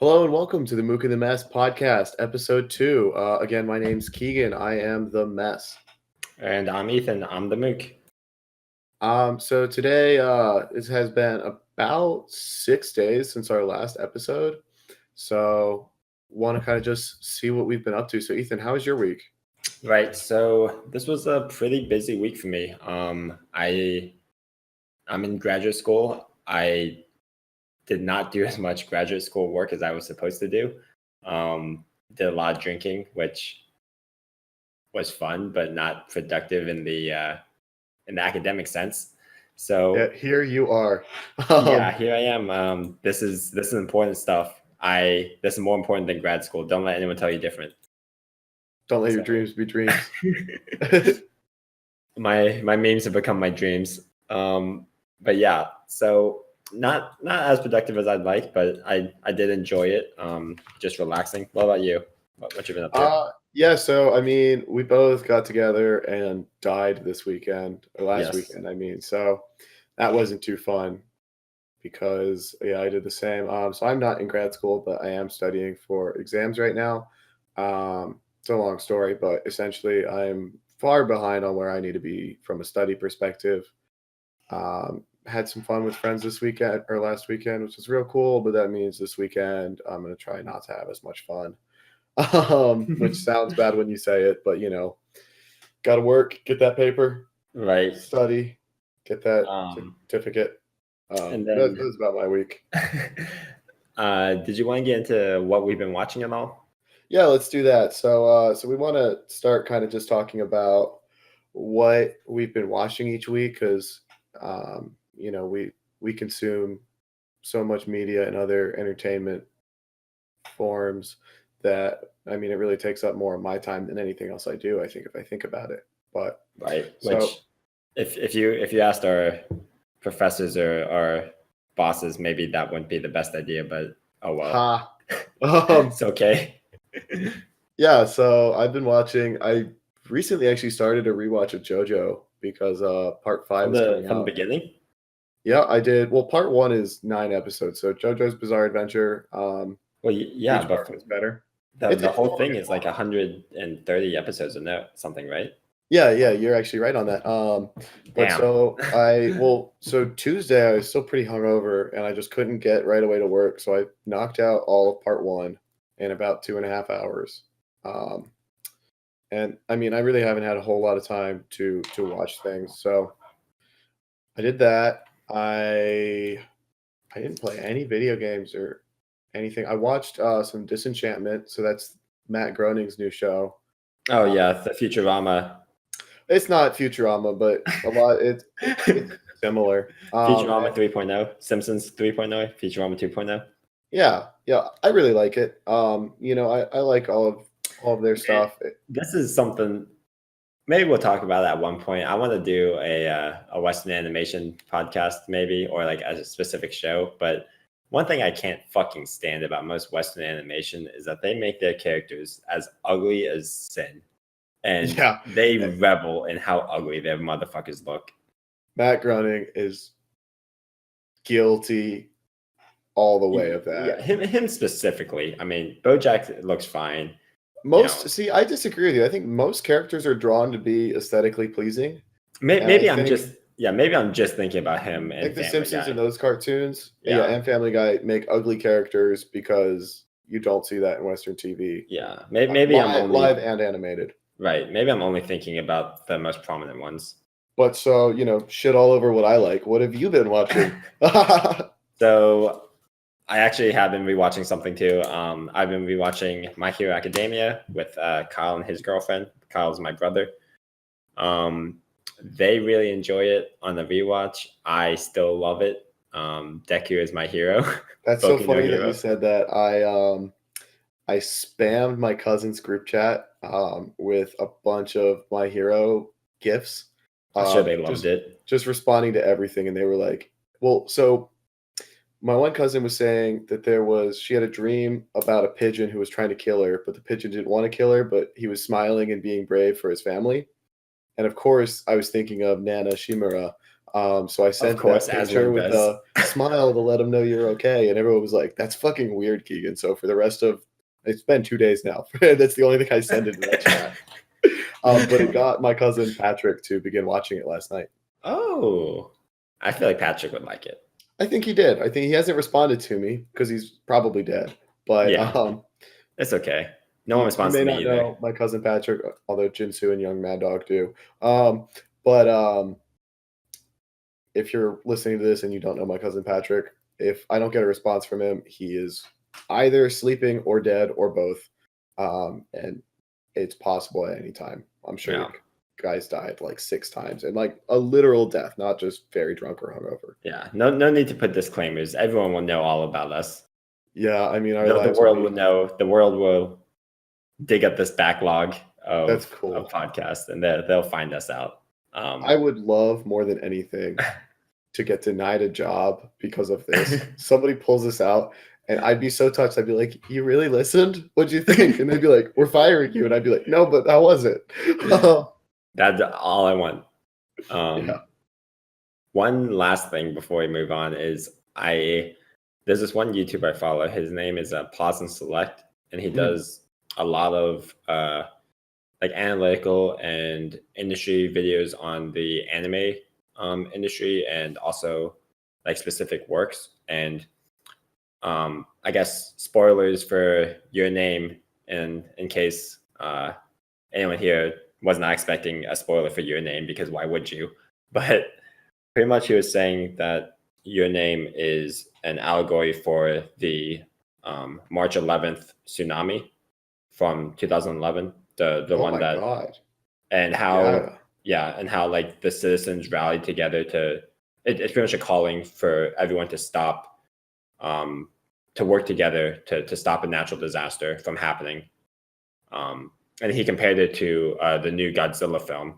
Hello and welcome to the Mook and the Mess podcast, episode 2. Again, my name's Keegan. I am the mess. And I'm Ethan. I'm the Mook. So today, it has been about 6 days since our last episode. So want to kind of just see what we've been up to. So Ethan, how was your week? Right. So this was a pretty busy week for me. I'm in graduate school. I did not do as much graduate school work as I was supposed to do. Did a lot of drinking, which was fun, but not productive in the academic sense. So Yeah, here you are. here I am. This is important stuff. This is more important than grad school. Don't let anyone tell you different. Don't let your dreams be dreams. My memes have become my dreams. But yeah, so not as productive as I'd like, but I did enjoy it. Just relaxing. What about you? What you been up to? Yeah, so I mean, we both got together and died this weekend, or last Yes. weekend, I mean. So that wasn't too fun because I did the same. So I'm not in grad school, but I am studying for exams right now. It's a long story, but essentially I'm far behind on where I need to be from a study perspective. Had some fun with friends this weekend or last weekend, which was real cool, but that means this weekend I'm going to try not to have as much fun. Which sounds bad when you say it, but got to work, get that paper, Right. study, get that certificate. And then that was about my week. Did you want to get into what we've been watching at all? Yeah, let's do that. So we want to start kind of just talking about what we've been watching each week because we consume so much media and other entertainment forms that it really takes up more of my time than anything else I do. I think if I think about it, but right. Which, if you asked our professors or our bosses, maybe that wouldn't be the best idea. But oh well, it's okay. Yeah. So I've been watching. I recently actually started a rewatch of JoJo because part 5 is coming out. From the beginning. Yeah, I did. Well, part 1 is 9 episodes. So JoJo's Bizarre Adventure. Well, yeah, but it's better. The whole thing is like 130 episodes or something, right? Yeah, you're actually right on that. But Damn. So Tuesday I was still pretty hungover and I just couldn't get right away to work. So I knocked out all of part 1 in about 2.5 hours. And I really haven't had a whole lot of time to watch things. So I did that. I didn't play any video games or anything. I watched some Disenchantment. So that's Matt Groening's new show. Oh yeah, the Futurama. It's not Futurama, but a lot. It's similar. Futurama 3.0, Simpsons 3.0, Futurama 2.0. Yeah, I really like it. I like all of their stuff. This is something. Maybe we'll talk about that at one point. I want to do a Western animation podcast, maybe, or like as a specific show. But one thing I can't fucking stand about most Western animation is that they make their characters as ugly as sin. And they revel in how ugly their motherfuckers look. Matt Groening is guilty all the way of that. Yeah, him specifically. BoJack looks fine. I disagree with you. I think most characters are drawn to be aesthetically pleasing. Maybe I'm just thinking about him. And like the Simpsons and those cartoons, and Family Guy make ugly characters because you don't see that in Western TV. Yeah, maybe I'm only live and animated. Right. Maybe I'm only thinking about the most prominent ones. But so, shit all over what I like. What have you been watching? So I actually have been rewatching something too. I've been rewatching My Hero Academia with Kyle and his girlfriend. Kyle's my brother. They really enjoy it on the rewatch. I still love it. Deku is my hero. That's so funny that you said that. I spammed my cousin's group chat with a bunch of My Hero gifs. I'm sure they loved it. Just responding to everything, and they were like, well, so my one cousin was saying that she had a dream about a pigeon who was trying to kill her, but the pigeon didn't want to kill her, but he was smiling and being brave for his family. And of course, I was thinking of Nana Shimura. So I sent course, that as picture one with does. a smile to let him know you're okay, and everyone was like, "That's fucking weird, Keegan." So for the rest of it's been 2 days now. That's the only thing I send into that chat. But it got my cousin Patrick to begin watching it last night. Oh, I feel like Patrick would like it. I think he did. I think he hasn't responded to me because he's probably dead. But Yeah, it's okay. No one you responds may to me not either. know my cousin Patrick, although Jinsu and Young Mad Dog do. But if you're listening to this and you don't know my cousin Patrick, if I don't get a response from him, he is either sleeping or dead or both. And it's possible at any time. I'm sure Yeah, the guy's died like 6 times and like a literal death, not just very drunk or hungover. yeah. No need to put disclaimers. Everyone will know all about us. Yeah, I mean, our The lives would world be. will know. The world will dig up this backlog That's of cool. podcasts, and they'll find us out. I would love more than anything to get denied a job because of this. Somebody pulls this out, and I'd be so touched. I'd be like, "You really listened? What'd you think?" And they'd be like, "We're firing you," and I'd be like, "No, but that wasn't." That's all I want. Yeah. One last thing before we move on is there's this one YouTuber I follow. His name is Pause and Select, and he does a lot of like analytical and industry videos on the anime industry and also like specific works. And I guess spoilers for Your Name, in case anyone here was not expecting a spoiler for Your Name, because why would you? But pretty much he was saying that Your Name is an allegory for the March 11th tsunami from 2011, the Oh one my that, god. and how, Yeah. yeah, and how like the citizens rallied together it's pretty much a calling for everyone to stop, to work together to stop a natural disaster from happening. And he compared it to the new Godzilla film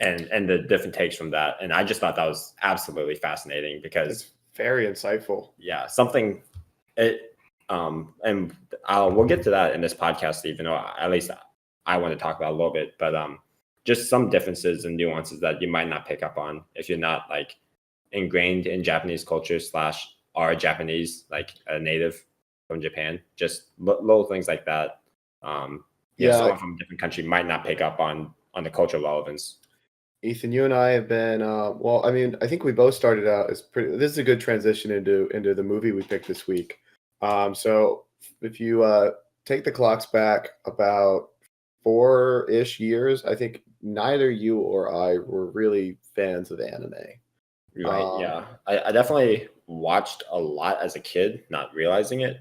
and the different takes from that. And I just thought that was absolutely fascinating because It's very insightful. yeah, something it and we'll get to that in this podcast, even though at least I want to talk about a little bit, but just some differences and nuances that you might not pick up on if you're not like ingrained in Japanese culture / are Japanese, like a native from Japan. Just little things like that. Yeah, Someone from a different country might not pick up on the cultural relevance. Ethan, you and I have been well, I mean, I think we both started out as pretty this is a good transition into the movie we picked this week. So if you take the clocks back about 4-ish years, I think neither you or I were really fans of anime. Right. Yeah. I definitely watched a lot as a kid, not realizing it.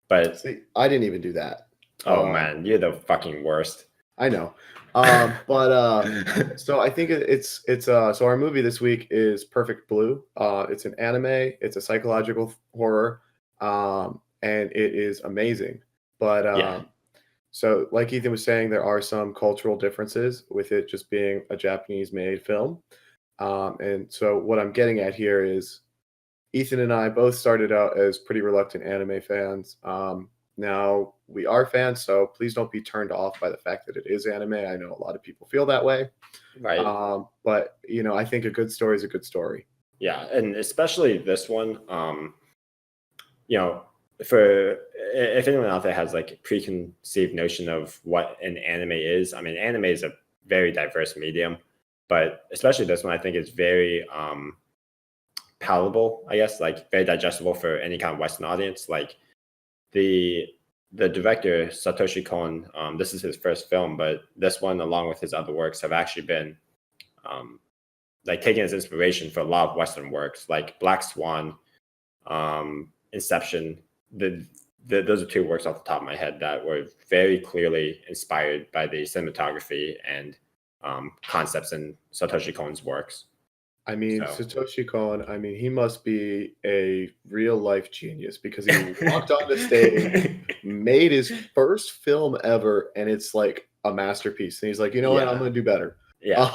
But See, I didn't even do that. oh man, you're the fucking worst. I know. So I think it's so our movie this week is Perfect Blue. It's an anime, it's a psychological horror, and it is amazing. But Yeah. so like Ethan was saying, there are some cultural differences with it just being a Japanese made film. And so what I'm getting at here is Ethan and I both started out as pretty reluctant anime fans. Now we are fans, so please don't be turned off by the fact that it is anime. I know a lot of people feel that way. Right. But I think a good story is a good story. Yeah, and especially this one. For if anyone out there has like a preconceived notion of what an anime is, I mean, anime is a very diverse medium, but especially this one, I think is very palatable, I guess, like very digestible for any kind of Western audience. Like the director Satoshi Kon, this is his first film, but this one, along with his other works, have actually been like taken as inspiration for a lot of Western works, like Black Swan, Inception. Those are two works off the top of my head that were very clearly inspired by the cinematography and concepts in Satoshi Kon's works. I mean, Satoshi Kon, I mean, he must be a real life genius because he walked on the stage, made his first film ever, and it's like a masterpiece. And he's like, you know what, I'm gonna do better. Yeah.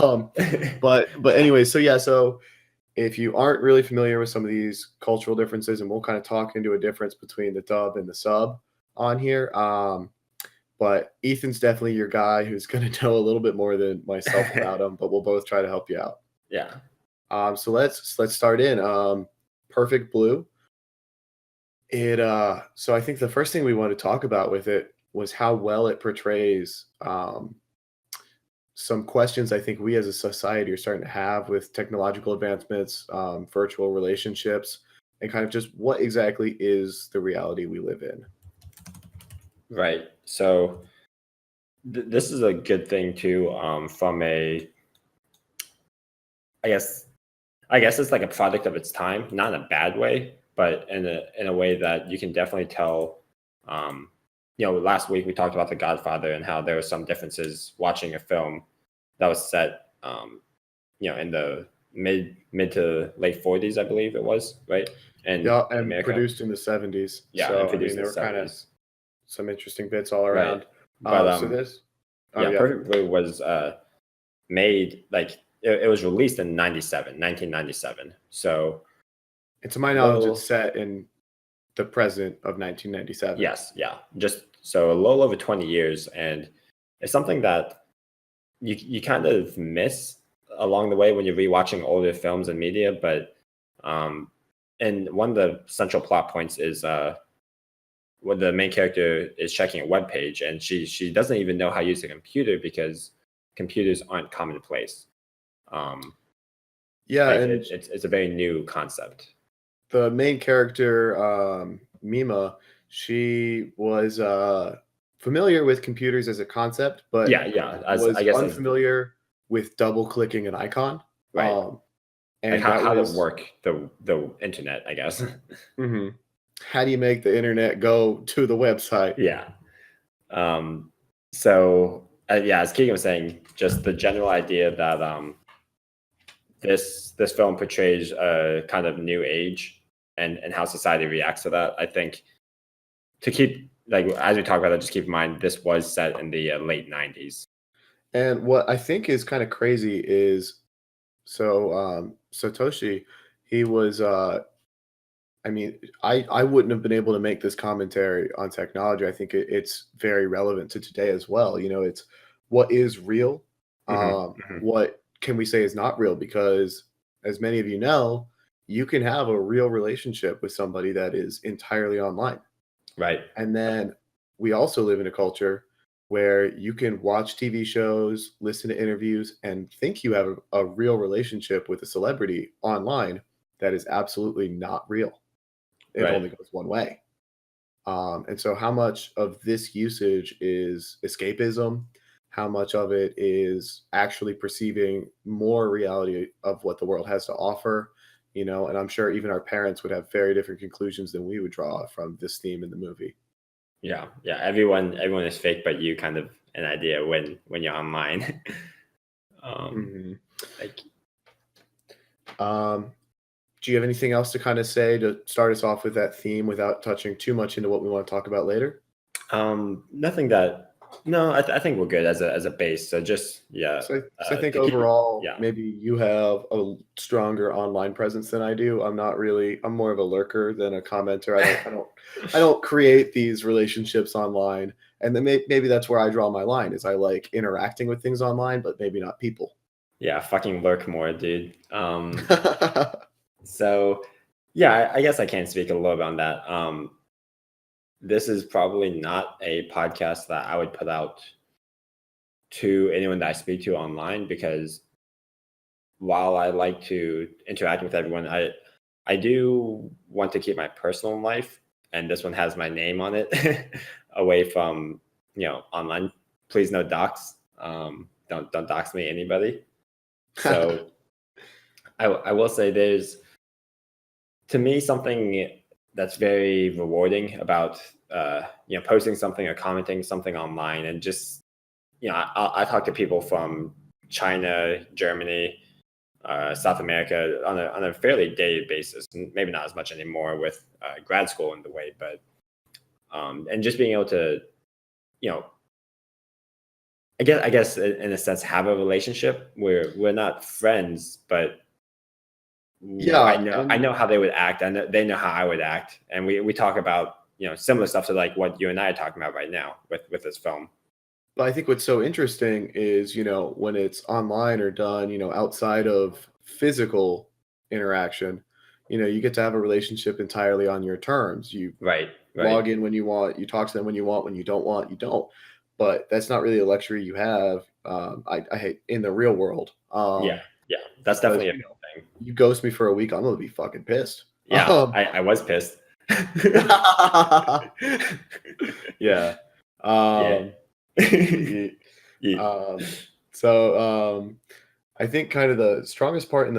But anyway, so if you aren't really familiar with some of these cultural differences, and we'll kind of talk into a difference between the dub and the sub on here. But Ethan's definitely your guy who's going to know a little bit more than myself about him, but we'll both try to help you out. Yeah. So let's start in. Perfect Blue. So I think the first thing we want to talk about with it was how well it portrays some questions I think we as a society are starting to have with technological advancements, virtual relationships, and kind of just what exactly is the reality we live in. Right. So this is a good thing too, from I guess I guess it's like a product of its time, not in a bad way, but in a way that you can definitely tell. Last week we talked about The Godfather and how there were some differences watching a film that was set, in the mid to late 40s, I believe it was, right? And Yeah, in and America, produced in the 70s. yeah, and So I mean, produced in there the were kind of 70s, some interesting bits all right? around. But So this, oh yeah, yeah, Perfect Blue was made like it was released in 1997. So and to my knowledge, it's little, set in the present of 1997. yes, yeah, just so a little over 20 years, and it's something that you kind of miss along the way when you're rewatching older films and media. But and one of the central plot points is when the main character is checking a web page, and she doesn't even know how to use a computer because computers aren't commonplace. Um, Yeah, like and it's a very new concept. the main character, Mima, she was familiar with computers as a concept, but Yeah, yeah. As I was guess as unfamiliar with double clicking an icon. right, like And that how to was work the internet, I guess. mhm. How do you make the internet go to the website? Yeah. Um, so yeah, as Keegan was saying, just the general idea that this film portrays a kind of new age and how society reacts to that. I think to keep like as we talk about that, just keep in mind this was set in the late 90s. And what I think is kind of crazy is Satoshi, he was I mean, I wouldn't have been able to make this commentary on technology. I think it's very relevant to today as well. You know, it's what is real, Hmm. Hmm. what can we say is not real? Because as many of you know, you can have a real relationship with somebody that is entirely online. Right. And then we also live in a culture where you can watch TV shows, listen to interviews, and think you have a real relationship with a celebrity online that is absolutely not real. It Right. only goes one way. And so, how much of this usage is escapism? How much of it is actually perceiving more reality of what the world has to offer? You know, and I'm sure even our parents would have very different conclusions than we would draw from this theme in the movie. Yeah. Yeah. Everyone is fake, but you kind of an idea when you're online. um, Mhm. like Um, do you have anything else to kind of say to start us off with that theme without touching too much into what we want to talk about later? nothing that. No, I think we're good as a base. So just yeah, So I think to keep overall, yeah. maybe you have a stronger online presence than I do. I'm more of a lurker than a commenter. I don't create these relationships online. And then maybe that's where I draw my line is I like interacting with things online, but maybe not people. Yeah, fucking lurk more, dude. So yeah, I guess I can speak a little bit on that. This is probably not a podcast that I would put out to anyone that I speak to online because while I like to interact with everyone, I do want to keep my personal life, and this one has my name on it, away from online. Please no dox. Don't dox me, anybody. So I will say there's to me something that's very rewarding about posting something or commenting something online and just I talk to people from China, Germany, South America on a fairly daily basis. Maybe not as much anymore with grad school in the way, but and just being able to you know I guess in a sense have a relationship where we're not friends, but I Yeah, know I and know how they would act. I know they know how I would act, and we talk about similar stuff to like what you and I are talking about right now with this film. but I think what's so interesting is, when it's online or done, outside of physical interaction, you get to have a relationship entirely on your terms. You Right. log in when you want, you talk to them when you want, when you don't want, you don't. But that's not really a luxury you have. I hate in the real world. Yeah. Yeah. That's Because definitely a real thing. you ghost me for a week, I'm gonna be fucking pissed. Yeah. I was pissed. Yeah. Yeah. Yeah. So I think kind of the strongest part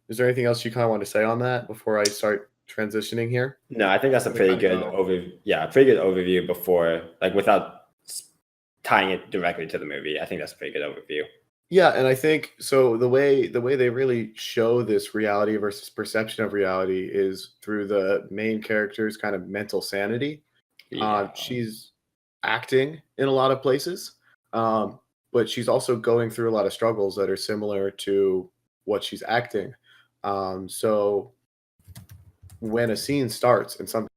is there anything else you kind of want to say on that before I start transitioning here? No, I think that's a To pretty kind of good go. pretty good overview before, like, without tying it directly to the movie. I think that's a pretty good overview. Yeah, and I think so the way they really show this reality versus perception of reality is through the main character's kind of mental sanity. Yeah. She's acting in a lot of places, but she's also going through a lot of struggles that are similar to what she's acting. So when a scene starts and something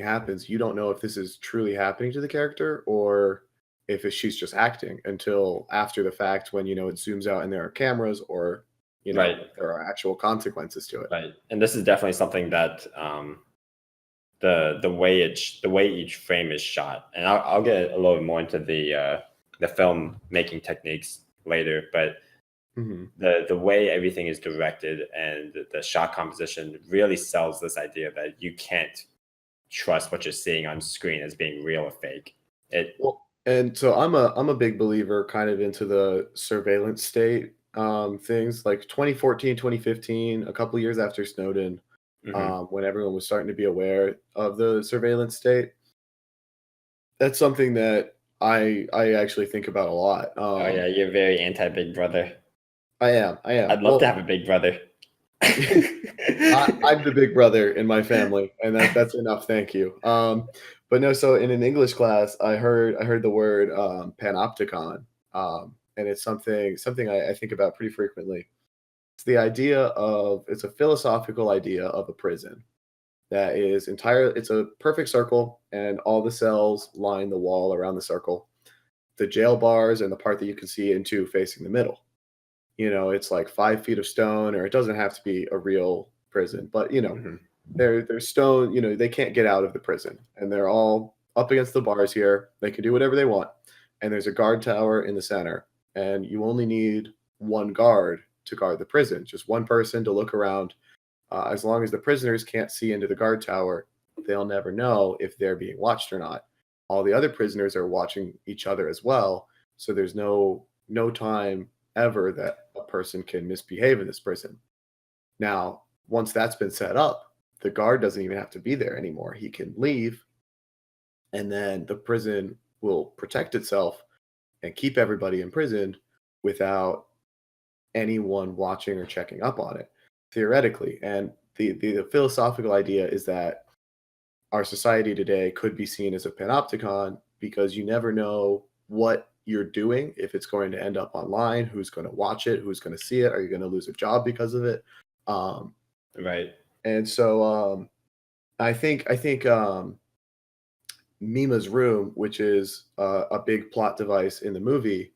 happens, you don't know if this is truly happening to the character or if she's just acting until after the fact when it zooms out and there are cameras or Right. there are actual consequences to it. Right. And this is definitely something that the way each frame is shot, and I'll get a little bit more into the film making techniques later, but Mhm. the way everything is directed and the shot composition really sells this idea that you can't trust what you're seeing on screen as being real or fake. It Well, and so I'm a big believer kind of into the surveillance state things like 2014, 2015, a couple years after Snowden, mhm. when everyone was starting to be aware of the surveillance state. That's something that I actually think about a lot. Oh yeah, you're very anti Big Brother. I am. I am. I'd love to Well, have a Big Brother. I'm the big brother in my family, and that's enough. Thank you. But no, so in an English class, I heard the word panopticon, and it's something I think about pretty frequently. It's a philosophical idea of a prison that is entire. It's a perfect circle, and all the cells line the wall around the circle. The jail bars and the part that you can see into facing the middle. It's like 5 feet of stone, or it doesn't have to be a real prison, but Mhm. they're stone. They can't get out of the prison, and they're all up against the bars here. They can do whatever they want, and there's a guard tower in the center, and you only need one guard to guard the prison, just one person to look around. As long as the prisoners can't see into the guard tower, they'll never know if they're being watched or not. All the other prisoners are watching each other as well, so there's no time ever that a person can misbehave in this prison. Now, once that's been set up, the guard doesn't even have to be there anymore. He can leave, and then the prison will protect itself and keep everybody imprisoned without anyone watching or checking up on it, theoretically. And the philosophical idea is that our society today could be seen as a panopticon because you never know what you're doing, if it's going to end up online, who's going to watch it, who's going to see it, are you going to lose a job because of it? Um, Right. and so I think Mima's room, which is a big plot device in the movie,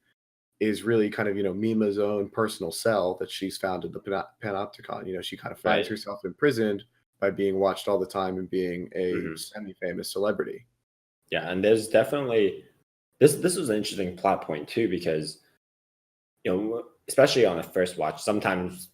is really kind of Mima's own personal cell that she's found in the panopticon. She kind of finds Right. herself imprisoned by being watched all the time and being a Mhm. semi-famous celebrity. Yeah, and there's definitely this was an interesting plot point too, because especially on a first watch, sometimes,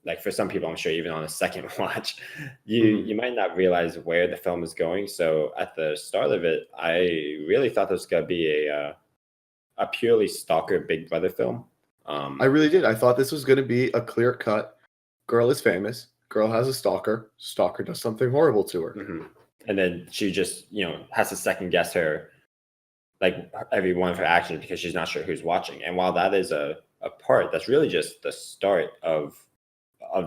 like, for some people, I'm sure even on a second watch, you Mhm. you might not realize where the film is going. So at the start of it, I really thought this was gonna be a purely stalker Big Brother film. I really did. I thought this was going to be a clear cut. Girl is famous. Girl has a stalker. Stalker does something horrible to her. Mhm. And then she just has to second guess her, like, every one of her actions, because she's not sure who's watching. And while that is a part, that's really just the start of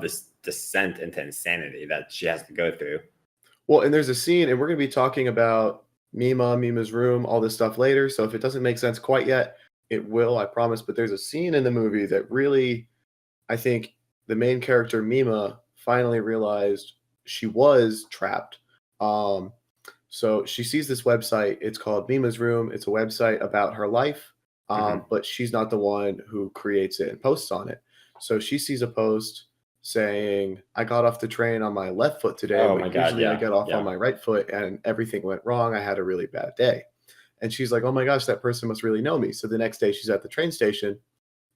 this descent into insanity that she has to go through. Well, and there's a scene, and we're going to be talking about Mima's room, all this stuff later. So if it doesn't make sense quite yet, it will, I promise. But there's a scene in the movie that really, I think, the main character Mima finally realized she was trapped. Um, so she sees this website. It's called Mima's Room. It's a website about her life, Mhm. but she's not the one who creates it and posts on it. So she sees a post saying, I got off the train on my left foot today, Oh but my God. usually I Yeah. get off on Yeah. my right foot and everything went wrong. I had a really bad day. And she's like, oh my gosh, that person must really know me. So the next day she's at the train station.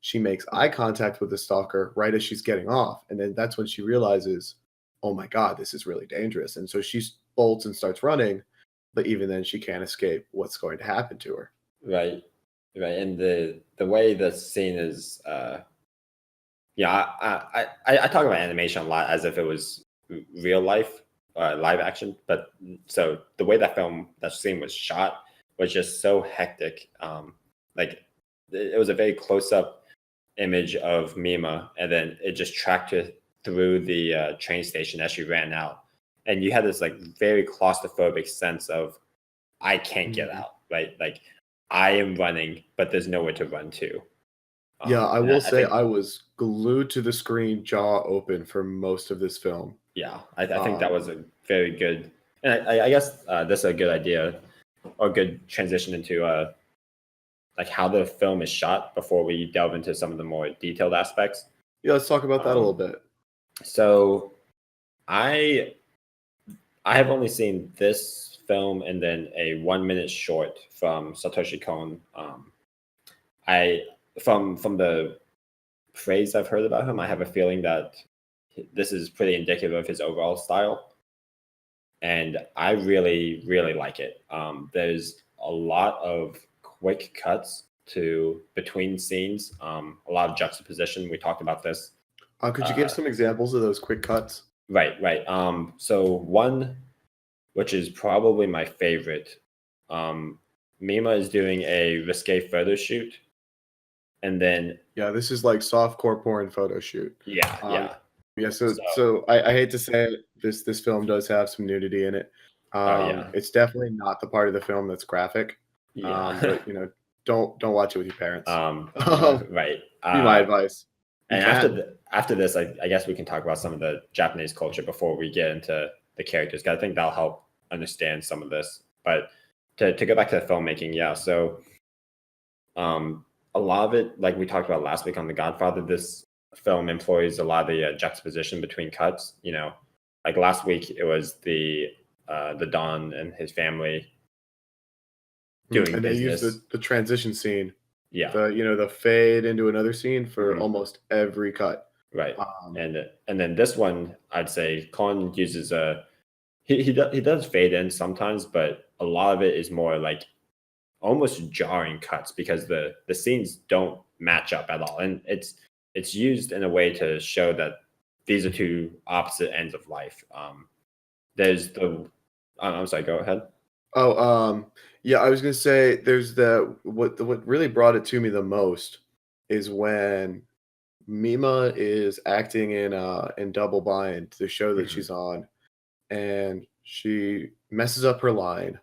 She makes eye contact with the stalker right as she's getting off. And then that's when she realizes, oh my God, this is really dangerous. And so she bolts and starts running. But even then, she can't escape what's going to happen to her. Right. Right. And the way the scene is, yeah, I talk about animation a lot as if it was real life, live action. But so the way that scene was shot was just so hectic. Like it was a very close up image of Mima, and then it just tracked her through the train station as she ran out, and you had this like very claustrophobic sense of I can't get out, right? Like I am running, but there's nowhere to run to. Yeah, I And will I say think I was glued to the screen, jaw open for most of this film. Yeah, I think that Um, was a very good, and I guess this is a good idea or good transition into like how the film is shot before we delve into some of the more detailed aspects. yeah, let's talk about that a little Um, bit. so I I have only seen this film and then a 1 minute short from Satoshi Kon. I from the praise I've heard about him, I have a feeling that this is pretty indicative of his overall style. And I really, really like it. There's a lot of quick cuts to between scenes, a lot of juxtaposition. We talked about this. Could you give Uh, some examples of those quick cuts? right. So one, which is probably my favorite, Mima is doing a risque photo shoot, and then Yeah, this is like softcore porn photo shoot. yeah, Um, yeah. yeah, so So so I hate to say it, this film does have some nudity in it. yeah, It's definitely not the part of the film that's graphic. yeah. But don't watch it with your parents. Right. Be my advice. You And can. after this, I guess we can talk about some of the Japanese culture before we get into the characters. 'Cause I think that'll help understand some of this. But to go back to the filmmaking, yeah. So a lot of it, like we talked about last week on The Godfather, this film employs a lot of the juxtaposition between cuts. Like last week it was the Don and his family doing And they use business. the transition scene, Yeah. the fade into another scene for Mhm. almost every cut. Right. Um, And then this one, I'd say Con uses he does fade in sometimes, but a lot of it is more like almost jarring cuts because the scenes don't match up at all, and it's used in a way to show that these are two opposite ends of life. There's the I'm sorry, go ahead. oh, yeah, I was gonna say there's what really brought it to me the most is when Mima is acting in Double Bind, the show that Mhm. she's on, and she messes up her line,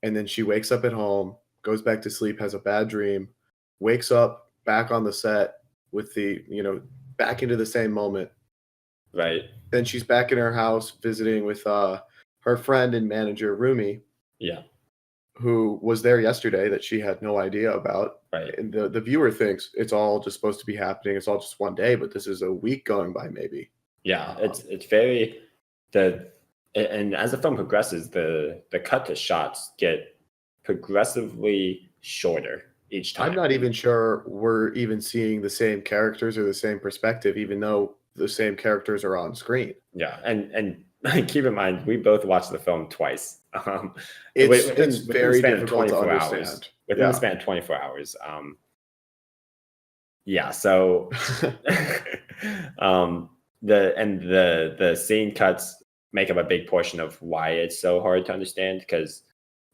and then she wakes up at home, goes back to sleep, has a bad dream, wakes up back on the set with back into the same moment. Right. Then she's back in her house visiting with her friend and manager Rumi, Yeah. who was there yesterday that she had no idea about. Right. And the viewer thinks it's all just supposed to be happening. It's all just one day, but this is a week going by, maybe. Yeah. Um, It's very the and as the film progresses, the cut to shots get progressively shorter each I'm time. not And even sure we're even seeing the same characters or the same perspective, even though the same characters are on screen. yeah, and keep in mind, we both watched the film twice. It's Within the very span of difficult to 24 hours. understand. Within the Yeah. span of 24 hours. Yeah. So, the scene cuts make up a big portion of why it's so hard to understand because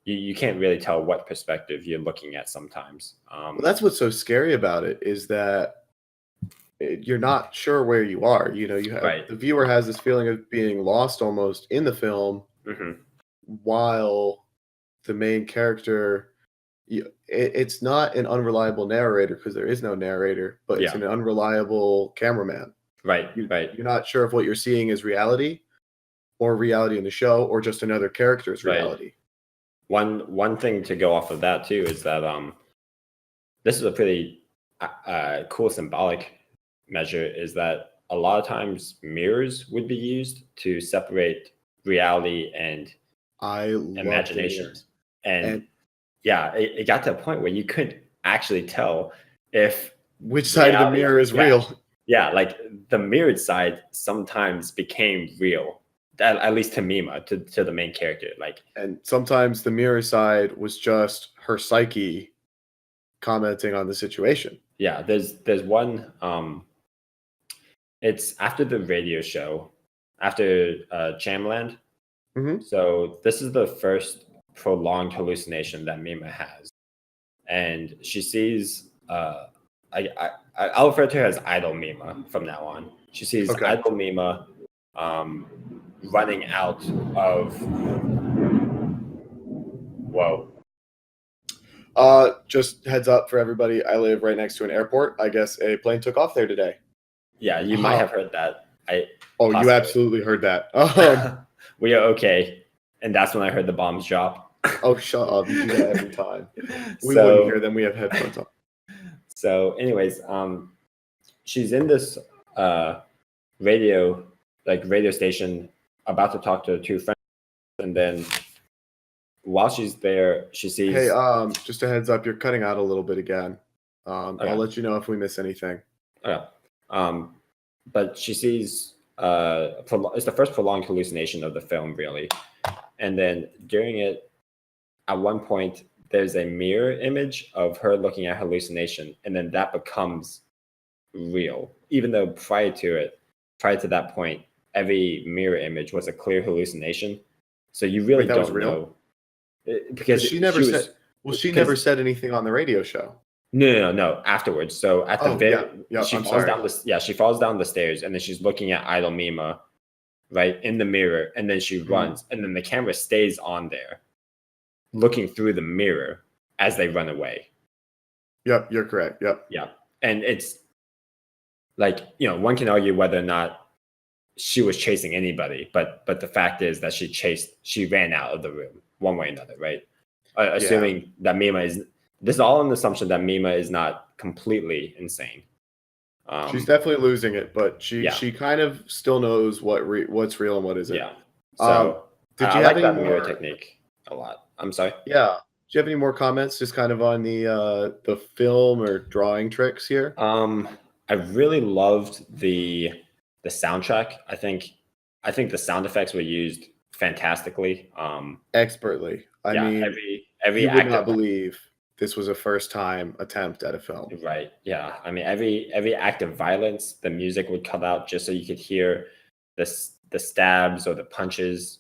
you can't really tell what perspective you're looking at sometimes. Well, that's what's so scary about it is that you're not sure where you are. You have Right. the viewer has this feeling of being lost almost in the film Hmm. while the main character it's not an unreliable narrator because there is no narrator, but it's Yeah. an unreliable cameraman. Right. You, Right. you're not sure if what you're seeing is reality or reality in the show or just another character's Right. reality. One thing to go off of that too is that this is a pretty cool symbolic measure is that a lot of times mirrors would be used to separate reality and I love the imagination. mirrors. And yeah, it got to a point where you couldn't actually tell if which side of the mirror is real. Yeah, like the mirrored side sometimes became real, at least to Mima, to the main character. Like, and sometimes the mirror side was just her psyche commenting on the situation. Yeah, there's one. It's after the radio show, after Chamland. Mhm. So this is the first prolonged hallucination that Mima has, and she sees. I'll refer to her as Idol Mima from now on. She sees Okay. Idol Mima running out of. Whoa. Just heads up for everybody. I live right next to an airport. I guess a plane took off there today. Yeah, you might have heard that. Possibly. You absolutely heard that. We are okay. And that's when I heard the bombs drop. Oh, shut up. You do that every time. We wouldn't hear them. We have headphones on. So anyways, she's in this radio station about to talk to two friends. And then while she's there, she sees... Hey, just a heads up. You're cutting out a little bit again. Okay. I'll let you know if we miss anything. Okay. But she sees... it's the first prolonged hallucination of the film, really. And then during it, at one point, there's a mirror image of her looking at hallucination, and then that becomes real. Even though prior to that point, every mirror image was a clear hallucination. So you really don't know. Because she never said anything on the radio show. No. Afterwards, so at the she falls down the stairs, and then she's looking at Idol Mima, right in the mirror, and then she runs, and then the camera stays on there, looking through the mirror as they run away. Yep, you're correct. Yep. Yeah, and it's like, one can argue whether or not she was chasing anybody, but the fact is that she ran out of the room one way or another, right? Assuming that Mima is... This is all an assumption that Mima is not completely insane. She's definitely losing it, but she kind of still knows what's real and what isn't. Yeah. So did you I have like that mirror technique a lot. I'm sorry. Yeah. Do you have any more comments, just kind of on the film or drawing tricks here? I really loved the soundtrack. I think the sound effects were used fantastically. Expertly. I mean, every you would not believe this was a first-time attempt at a film. Right. Yeah. I mean, every act of violence, the music would cut out just so you could hear the stabs or the punches.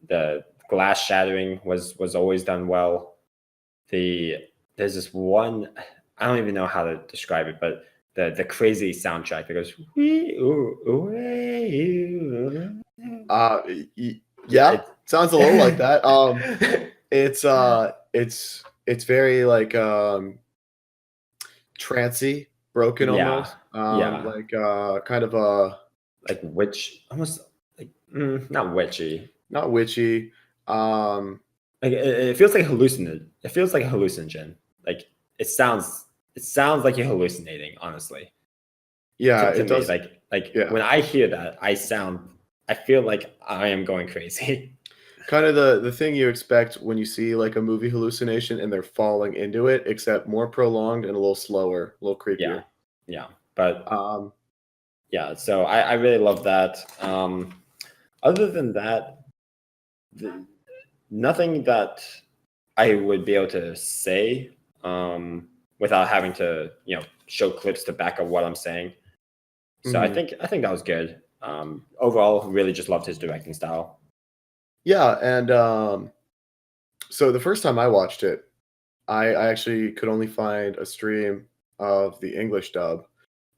The glass shattering was always done well. There's this one, I don't even know how to describe it, but the crazy soundtrack that goes... Yeah, sounds a little like that. It's very like trancy, broken almost. Like kind of a like witch, almost like not witchy. Not witchy. Like it feels like hallucinating. It feels like a hallucinogen. Like it sounds like you're hallucinating, honestly. Yeah, it does. Like when I hear that, I feel like I am going crazy. Kind of the thing you expect when you see like a movie hallucination and they're falling into it, except more prolonged and a little slower, a little creepier. Yeah. But yeah, so I really love that. Other than that, nothing that I would be able to say without having to show clips to back up what I'm saying. So I think that was good. Overall, really just loved his directing style. Yeah, and so the first time I watched it, I actually could only find a stream of the English dub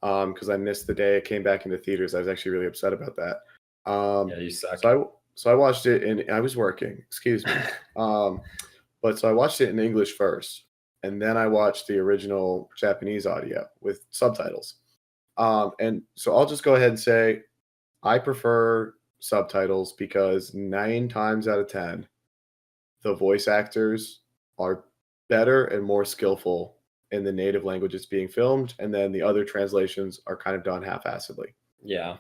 because I missed the day it came back into theaters. I was actually really upset about that. Yeah, you suck. So I watched it and I was working. Excuse me. But so I watched it in English first, and then I watched the original Japanese audio with subtitles. And so I'll just go ahead and say I prefer subtitles because 9 times out of 10 the voice actors are better and more skillful in the native language it's being filmed, and then the other translations are kind of done half-assedly. Yeah.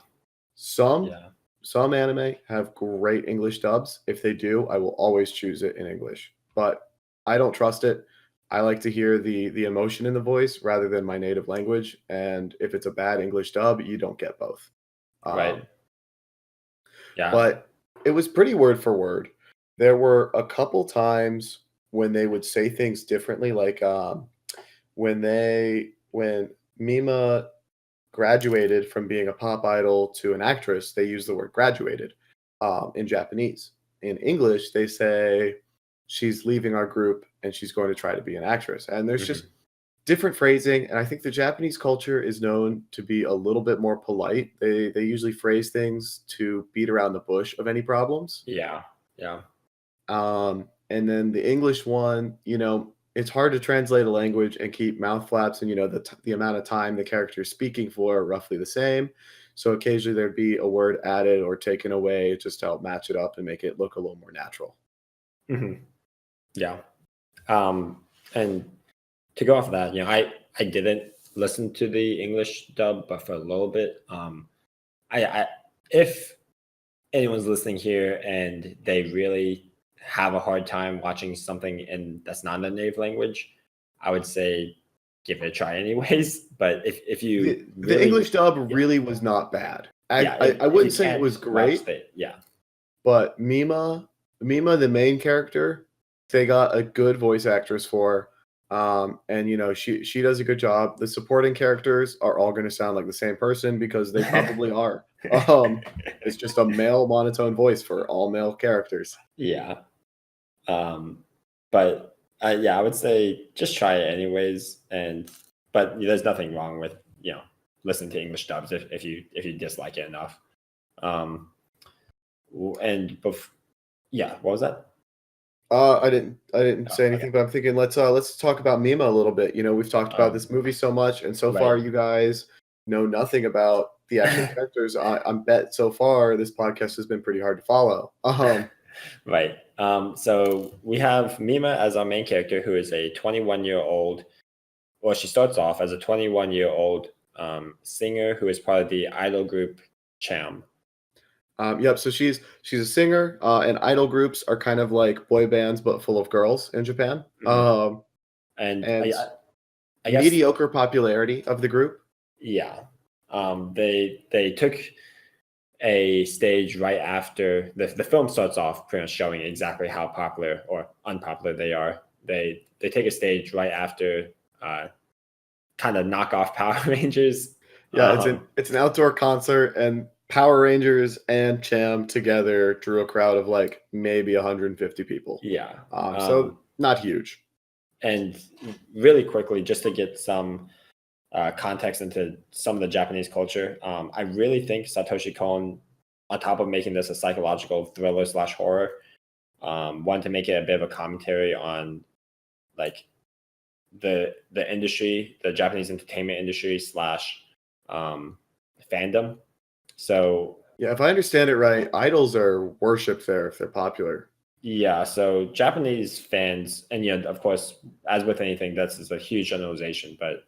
Some Yeah. some anime have great English dubs. If they do, I will always choose it in English. But I don't trust it. I like to hear the emotion in the voice rather than my native language. And if it's a bad English dub, you don't get both. Right. Um, Yeah. but it was pretty word for word. There were a couple times when they would say things differently, like when Mima graduated from being a pop idol to an actress, they use the word graduated in Japanese. In English, they say she's leaving our group and she's going to try to be an actress. And there's just Mhm. different phrasing. And I think the Japanese culture is known to be a little bit more polite. They usually phrase things to beat around the bush of any problems. Yeah. Yeah. And then the English one, it's hard to translate a language and keep mouth flaps and the amount of time the character is speaking for are roughly the same. So occasionally there'd be a word added or taken away just to help match it up and make it look a little more natural. Mhm. Yeah. And to go off of that, I didn't listen to the English dub, but for a little bit. I if anyone's listening here and they really have a hard time watching something that's not a native language, I would say give it a try anyways. But if you The really, English dub yeah, really was not bad. yeah, I if you wouldn't say it can't was watch great, yeah, but Mima, the main character, they got a good voice actress for. And she does a good job. The supporting characters are all going to sound like the same person because they probably are. It's just a male monotone voice for all male characters. yeah. But yeah, I would say just try it anyways. But there's nothing wrong with listening to English dubs if you dislike it enough. Um, yeah, what was that? I didn't Oh, say okay. anything, but I'm thinking let's talk about Mima a little bit. We've talked about Um, this movie so much, and so far right, you guys know nothing about the actual characters. I'm bet so far this podcast has been pretty hard to follow. right. So we have Mima as our main character, who is a 21-year-old. Well, she starts off as a 21-year-old singer who is part of the idol group Cham. Yep. So she's a singer, and idol groups are kind of like boy bands but full of girls in Japan. Mhm. And And I guess, mediocre popularity of the group. yeah. They took a stage right after the film starts off pretty much showing exactly how popular or unpopular they are. They take a stage right after kind of knockoff Power Rangers. Yeah, it's an outdoor concert, and Power Rangers and Cham together drew a crowd of like maybe 150 people. Yeah. So not huge. And really quickly, just to get some context into some of the Japanese culture, I really think Satoshi Kon, on top of making this a psychological thriller slash horror, wanted to make it a bit of a commentary on like the industry, the Japanese entertainment industry slash fandom. So Yeah, if I understand it right, idols are worshipped there if they're popular. yeah, so Japanese fans, and of course, as with anything, that's is a huge generalization, but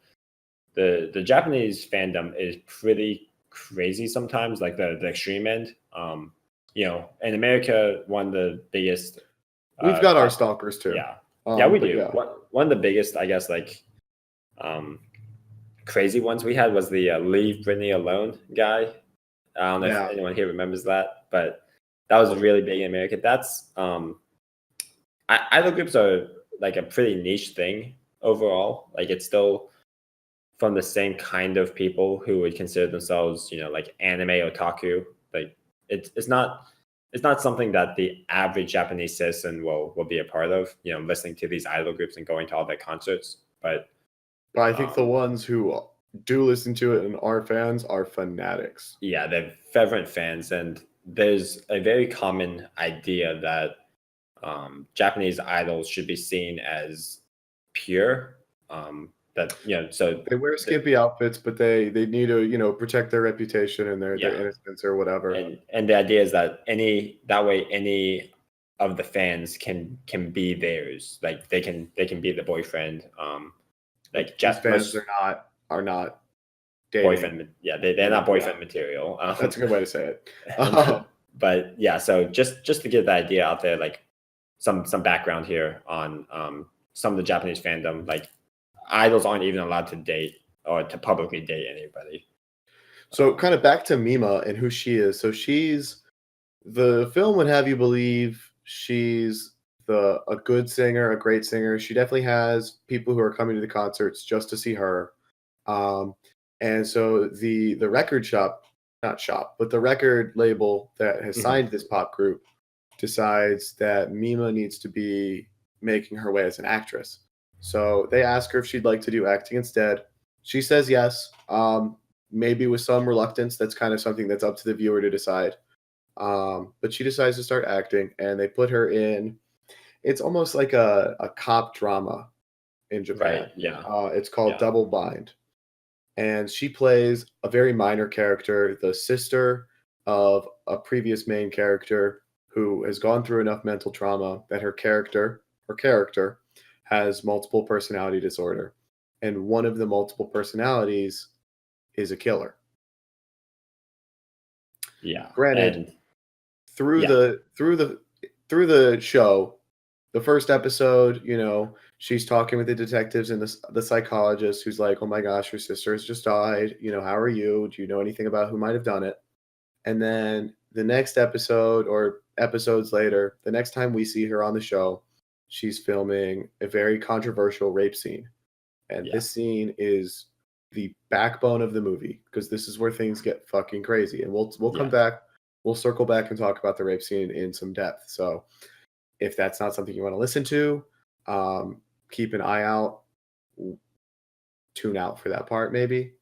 the Japanese fandom is pretty crazy sometimes, like the extreme end. In America, one of the biggest, We've got our pop, stalkers too. yeah, yeah, we But do. yeah, One of the biggest, I guess, like um, crazy ones we had was the "Leave Britney Alone" guy. I don't know if yeah. anyone here remembers that, but that was really big in America. That's idol groups are like a pretty niche thing overall. Like it's still from the same kind of people who would consider themselves, like anime otaku. Like it's not something that the average Japanese citizen will be a part of. Listening to these idol groups and going to all their concerts. But But I think the um, ones who do listen to it and are fans are fanatics. yeah, they're fervent fans, and there's a very common idea that Japanese idols should be seen as pure. That so They wear the, skimpy outfits, but they need to protect their reputation and their yeah, innocence or whatever. and the idea is that any of the fans can be theirs. Like they can be the boyfriend. like These fans most are not dating. boyfriend. Yeah, they're not boyfriend material. That's a good way to say it. But yeah, so just to get the idea out there, like some background here on some of the Japanese fandom, like idols aren't even allowed to date or to publicly date anybody. So kind of back to Mima and who she is. So the film would have you believe she's a good singer, a great singer. She definitely has people who are coming to the concerts just to see her. And so the record shop, not shop, but the record label that has signed this pop group decides that Mima needs to be making her way as an actress. So they ask her if she'd like to do acting instead. She says yes, maybe with some reluctance. That's kind of something that's up to the viewer to decide. But she decides to start acting, and they put her in. It's almost like a cop drama in Japan. Right. Yeah. It's called Double Bind, and she plays a very minor character, the sister of a previous main character who has gone through enough mental trauma that her character has multiple personality disorder, and one of the multiple personalities is a killer. Yeah. Granted, through the show, the first episode, she's talking with the detectives and the psychologist who's like, "Oh my gosh, your sister has just died. How are you? Do you know anything about who might have done it?" And then the next episode or episodes later, the next time we see her on the show, she's filming a very controversial rape scene. And this scene is the backbone of the movie because this is where things get fucking crazy. And we'll come back, we'll circle back and talk about the rape scene in some depth. So if that's not something you want to listen to, keep an eye out, tune out for that part maybe.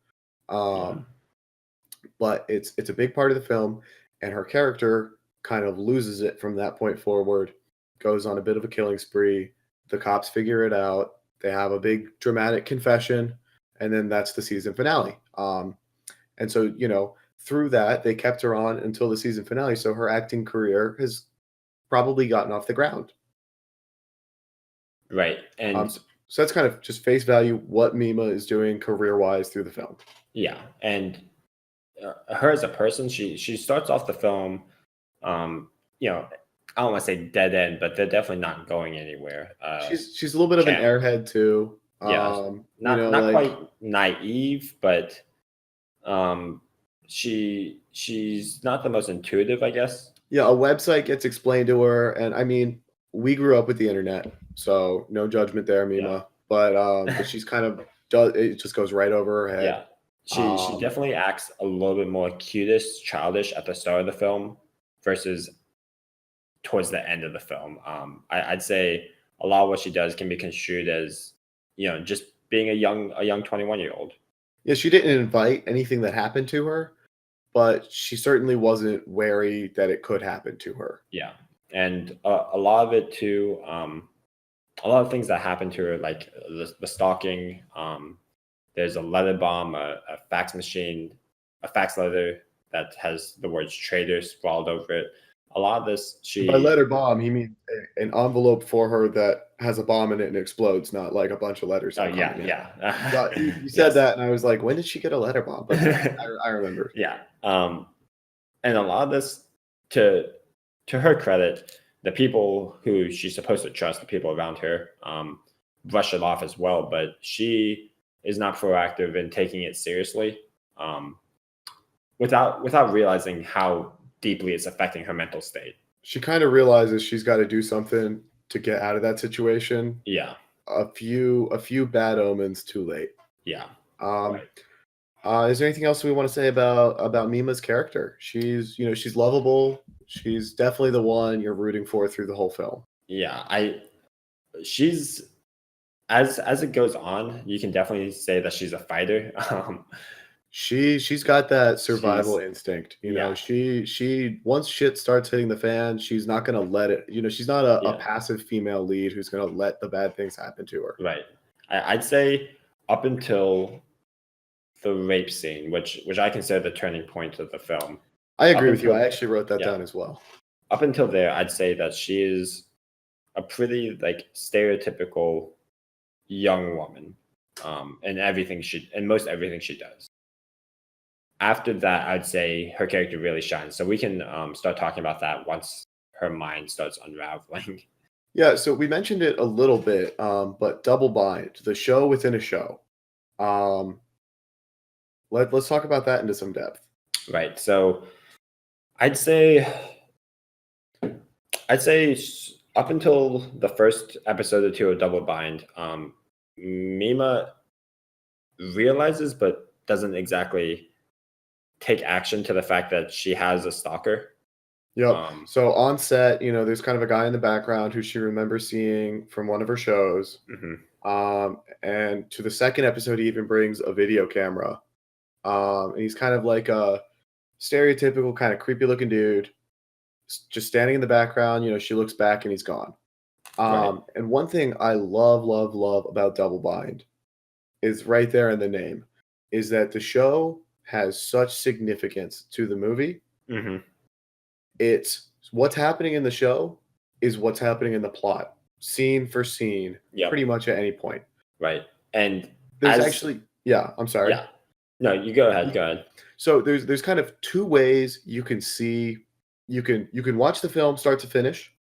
But it's a big part of the film, and her character kind of loses it from that point forward, goes on a bit of a killing spree. The cops figure it out. They have a big dramatic confession, and then that's the season finale. And so, through that, they kept her on until the season finale. So her acting career has probably gotten off the ground. Right. And so that's kind of just face value what Mima is doing career-wise through the film. Yeah. And her as a person, she starts off the film, I don't want to say dead end, but they're definitely not going anywhere. She's a little bit of an airhead too. Not quite naive, but she's not the most intuitive, I guess. Yeah, a website gets explained to her, and I mean, we grew up with the internet, so no judgment there, Mima. But she's kind of it just goes right over her head. Yeah. She definitely acts a little bit more cutish, childish at the start of the film versus towards the end of the film. I'd say a lot of what she does can be construed as, just being a young 21-year-old. Yeah, she didn't invite anything that happened to her, but she certainly wasn't wary that it could happen to her. Yeah. And a lot of it too, a lot of things that happened to her, like the stalking, there's a letter bomb, a fax machine, a fax letter that has the words traitor sprawled over it. A lot of this, by letter bomb, he means an envelope for her that has a bomb in it and explodes, not like a bunch of letters. Oh yeah. You said that, and I was like, when did she get a letter bomb? But I remember. Yeah. And a lot of this, to her credit, the people who she's supposed to trust, the people around her, brush it off as well. But she is not proactive in taking it seriously, without realizing how deeply it's affecting her mental state. She kind of realizes she's got to do something to get out of that situation. Yeah. A few bad omens too late. Yeah. Right. Is there anything else we want to say about Mima's character? She's lovable. She's definitely the one you're rooting for through the whole film. Yeah, she's as it goes on, you can definitely say that she's a fighter. She's got that survival instinct. She once shit starts hitting the fan, she's not gonna let it. She's not a passive female lead who's gonna let the bad things happen to her. Right. I'd say up until the rape scene, which I consider the turning point of the film. I agree with you. I actually wrote that down as well. Up until there, I'd say that she is a pretty stereotypical young woman. and most everything she does. After that, I'd say her character really shines. So we can start talking about that once her mind starts unraveling. Yeah, so we mentioned it a little bit, but Double Bind, the show within a show. Um, let's talk about that into some depth. Right. So I'd say up until the first episode or two of Double Bind, Mima realizes but doesn't exactly take action to the fact that she has a stalker. Yep. So on set, there's kind of a guy in the background who she remembers seeing from one of her shows. And to the second episode, he even brings a video camera. And he's kind of like a stereotypical kind of creepy looking dude, just standing in the background. She looks back and he's gone. Right. And one thing I love, love, love about Double Bind is right there in the name, is that the show has such significance to the movie. It's what's happening in the show is what's happening in the plot, scene for scene, pretty much at any point. Right. And there's I'm sorry. Yeah. No, you go ahead. Go ahead. So there's kind of two ways you can see. You can watch the film start to finish.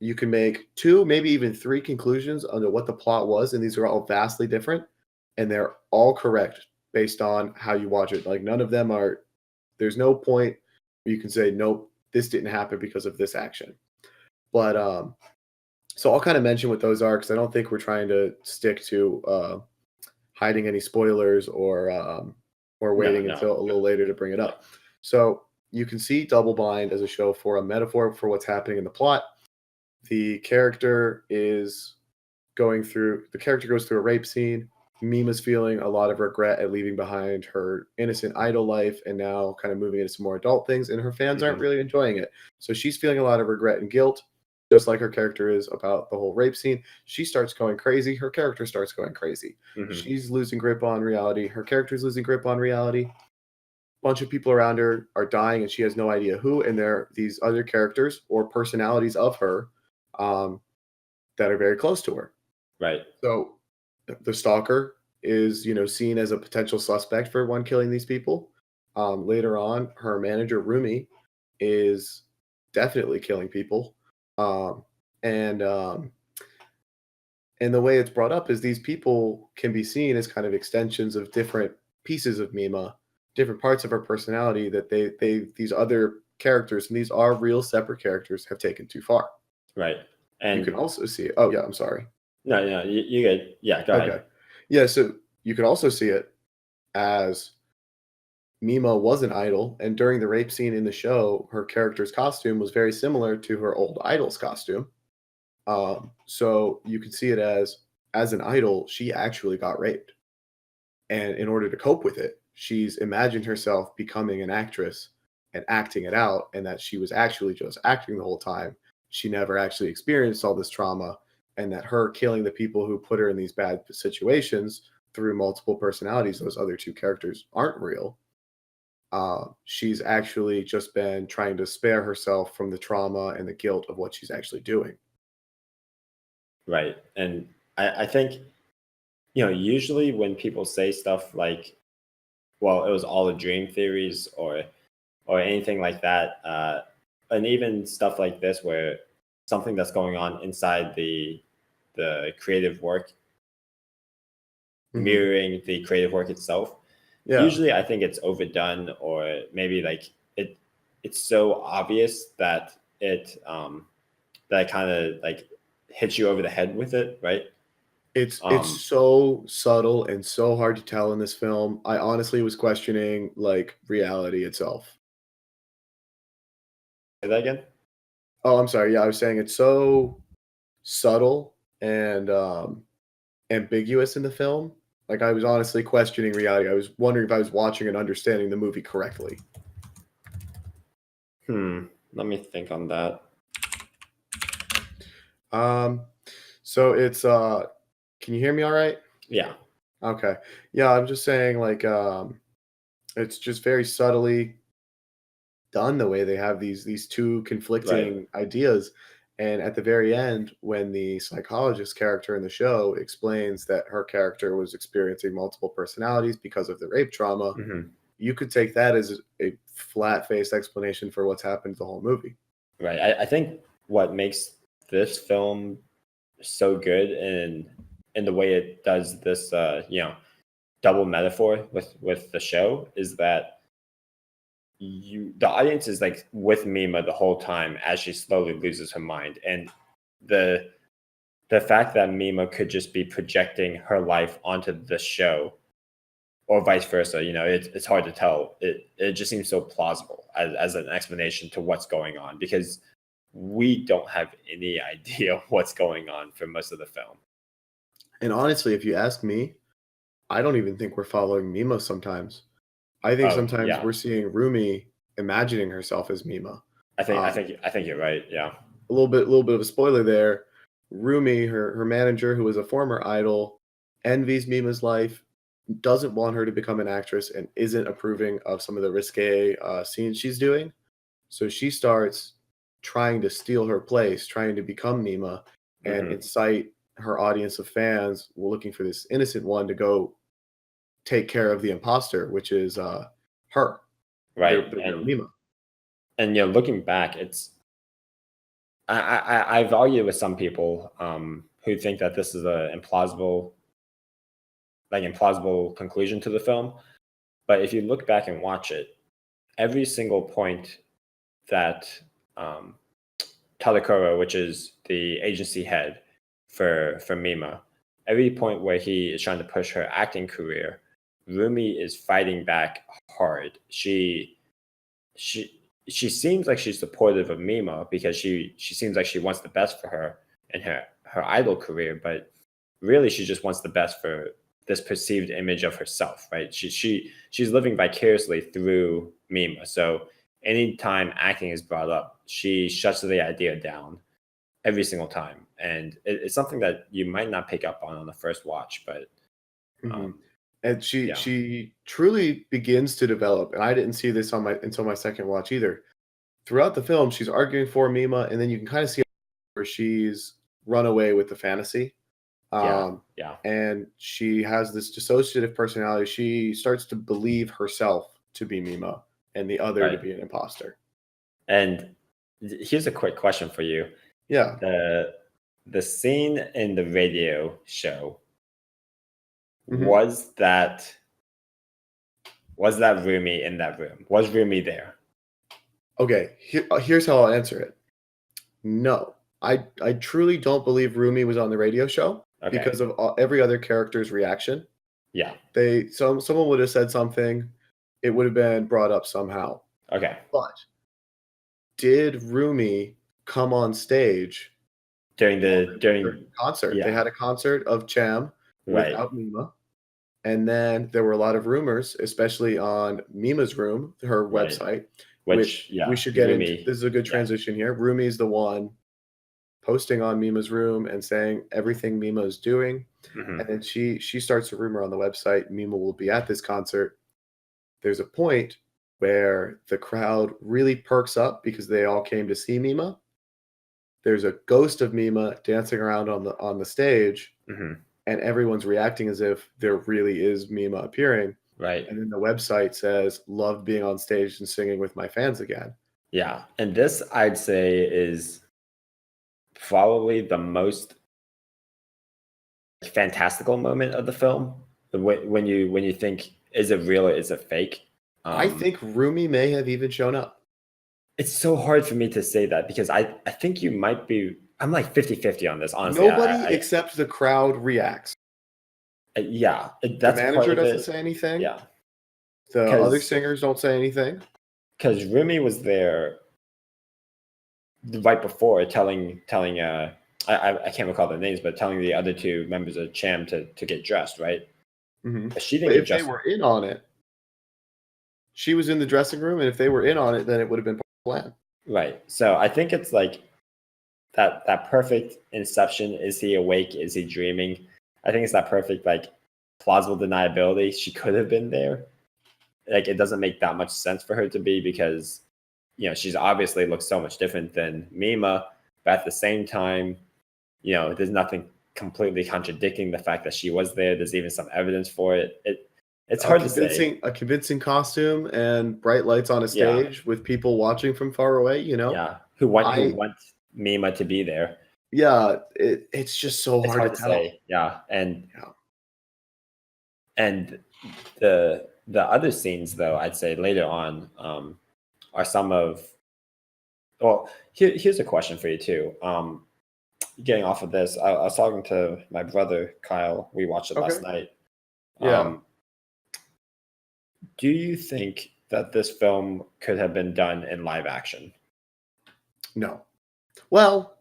You can make two, maybe even three conclusions on what the plot was, and these are all vastly different, and they're all correct based on how you watch it. Like none of them are. There's no point where you can say nope, this didn't happen because of this action. But so I'll kind of mention what those are because I don't think we're trying to stick to hiding any spoilers or waiting until a little later to bring it up. So you can see Double Bind as a show for a metaphor for what's happening in the plot. The character goes through a rape scene. Mima's feeling a lot of regret at leaving behind her innocent idol life and now kind of moving into some more adult things, and her fans aren't really enjoying it. So she's feeling a lot of regret and guilt, just like her character is about the whole rape scene. She starts going crazy. Her character starts going crazy. She's losing grip on reality. Her character's losing grip on reality. A bunch of people around her are dying, and she has no idea who, and they're these other characters or personalities of her that are very close to her. Right. So the stalker is, seen as a potential suspect for one killing these people. Later on, her manager Rumi is definitely killing people. And the way it's brought up is these people can be seen as kind of extensions of different pieces of Mima, different parts of her personality that these other characters, and these are real separate characters, have taken too far. Right. And you can also see it. Oh yeah, I'm sorry. No, you good. Yeah, go ahead. Yeah, so you can also see it as Mima was an idol, and during the rape scene in the show, her character's costume was very similar to her old idol's costume. So you can see it as an idol, she actually got raped. And in order to cope with it, she's imagined herself becoming an actress and acting it out, and that she was actually just acting the whole time. She never actually experienced all this trauma, and that her killing the people who put her in these bad situations through multiple personalities, those other two characters aren't real. She's actually just been trying to spare herself from the trauma and the guilt of what she's actually doing. Right. And I think, usually when people say stuff like, well, it was all a dream theories or anything like that, and even stuff like this where something that's going on inside the creative work mirroring the creative work itself. Usually I think it's overdone, or maybe like it's so obvious that it kind of like hits you over the head with it, right? It's so subtle and so hard to tell in this film. I honestly was questioning like reality itself. Say that again? Oh, I'm sorry. Yeah, I was saying it's so subtle and ambiguous in the film. Like I was honestly questioning reality. I was wondering if I was watching and understanding the movie correctly. Let me think on that. So it's can you hear me all right? Yeah. Okay. Yeah, I'm just saying like it's just very subtly done the way they have these two conflicting ideas, And at the very end, when the psychologist character in the show explains that her character was experiencing multiple personalities because of the rape trauma, Hmm. you could take that as a flat-faced explanation for what's happened to the whole movie. Right. I think what makes this film so good in the way it does this, double metaphor with the show is that the audience is like with Mima the whole time as she slowly loses her mind, and the the fact that Mima could just be projecting her life onto the show or vice versa, it's hard to tell. It just seems so plausible as an explanation to what's going on, because we don't have any idea what's going on for most of the film. And honestly, if you ask me, I don't even think we're following Mima sometimes. I think Oh sometimes yeah, we're seeing Rumi imagining herself as Mima. I think I Um, think I think you're right. Yeah, a little bit of a spoiler there. Rumi, her manager, who is a former idol, envies Mima's life, doesn't want her to become an actress, and isn't approving of some of the risque scenes she's doing. So she starts trying to steal her place, trying to become Mima, and hmm, incite her audience of fans looking for this innocent one to go take care of the imposter, which is her, right. the real Mima. And looking back, I've argued with some people who think that this is a implausible conclusion to the film. But if you look back and watch it, every single point that um, Tadakura, which is the agency head for Mima, every point where he is trying to push her acting career, Rumi is fighting back hard. She seems like she's supportive of Mima because she seems like she wants the best for her in her idol career, but really she just wants the best for this perceived image of herself, right? She's living vicariously through Mima. So anytime acting is brought up, she shuts the idea down every single time, and it's something that you might not pick up on the first watch, but Mhm. um, And she yeah, she truly begins to develop, and I didn't see this on my until my second watch either. Throughout the film, she's arguing for Mima, and then you can kind of see where she's run away with the fantasy. yeah, Um, yeah, and she has this dissociative personality. She starts to believe herself to be Mima and the other to right. be an imposter. And here's a quick question for you: Yeah. the the scene in the radio show, Mhm. was that Rumi in that room? Was Rumi there? Okay, here's how I'll answer it. No. I truly don't believe Rumi was on the radio show Okay. because of every other character's reaction. Yeah. Someone would have said something, it would have been brought up somehow. Okay. But did Rumi come on stage During the during during the concert? They yeah, had a concert of Cham right, without Mima, and then there were a lot of rumors, especially on Mima's room, her right. website, Which which we yeah, should get into. Rumi. This is a good Yeah. transition here. Rumi's the one posting on Mima's room and saying everything Mima is doing, and Hmm. then she starts a rumor on the website Mima will be at this concert. There's a point where the crowd really perks up because they all came to see Mima. There's a ghost of Mima dancing around on the stage, Hmm. and everyone's reacting as if there really is Mima appearing. Right. And then the website says, "Loved being on stage and singing with my fans again." Yeah. And this I'd say is probably the most fantastical moment of the film. When you think, is it real or is it fake? I Um, think Rumi may have even shown up. it's so hard for me to say that because I think you might be. I'm like 50-50 on this, honestly. Nobody except the crowd reacts. Yeah, The that's part manager of doesn't it. say anything. Yeah, The other because singers don't say anything. Rumi was there right before telling I can't recall their names, but telling the other two members of Cham to get dressed, right? Mhm. But she didn't But get if they dressed, were in on it, she was in the dressing room, and if they were in on it, then it would have been part of the plan. right? So I think it's like that perfect inception. Is he awake? Is he dreaming? I think it's that perfect like plausible deniability. She could have been there. Like it doesn't make that much sense for her to be because she's obviously looks so much different than Mima, but at the same time, there's nothing completely contradicting the fact that she was there. There's even some evidence for it. It's hard to say. A convincing costume and bright lights on a stage with people watching from far away, Yeah. Who want Mima to be there. Yeah, it's just so hard to tell. Say. Yeah. And the other scenes, though, I'd say later on are some of. Well, here's a question for you too. Getting off of this, I was talking to my brother Kyle. We watched it last night. Yeah. Do you think that this film could have been done in live action? No. Well,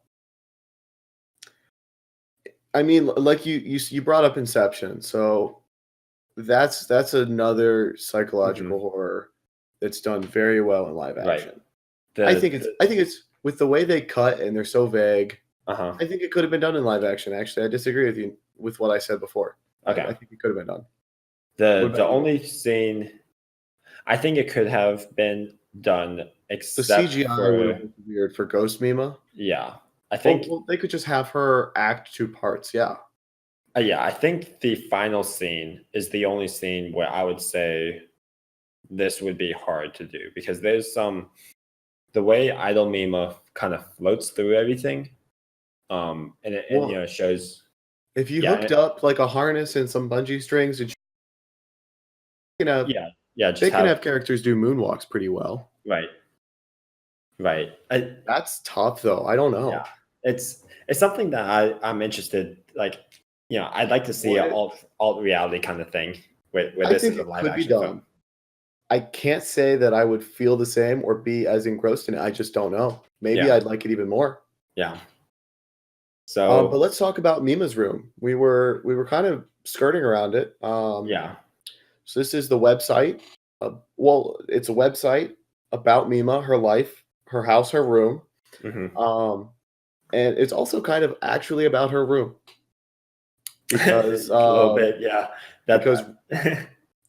I mean, like you brought up Inception, so that's another psychological horror that's done very well in live action. Right. I think it's with the way they cut and they're so vague. I think it could have been done in live action. Actually, I disagree with you with what I said before. Okay, I think it could have been done. The only scene, I think it could have been done, except the CGI would have been weird for Ghost Mima. Yeah, I think they could just have her act 2 parts. Yeah. Yeah, I think the final scene is the only scene where I would say this would be hard to do, because there's the way Idol Mima kind of floats through everything, and it shows. If you hooked up like a harness and some bungee strings, and they can have characters do moonwalks pretty well. Right. That's tough though. I don't know. Yeah. It's something that I'm interested. Like, I'd like to see an alt reality kind of thing where this is a live action film. I can't say that I would feel the same or be as engrossed in it. I just don't know. Maybe I'd like it even more. Yeah. So, but let's talk about Mima's room. We were kind of skirting around it. So this is the website. It's a website about Mima, her life, her house, her room. And it's also kind of actually about her room. Because a little bit, yeah. Because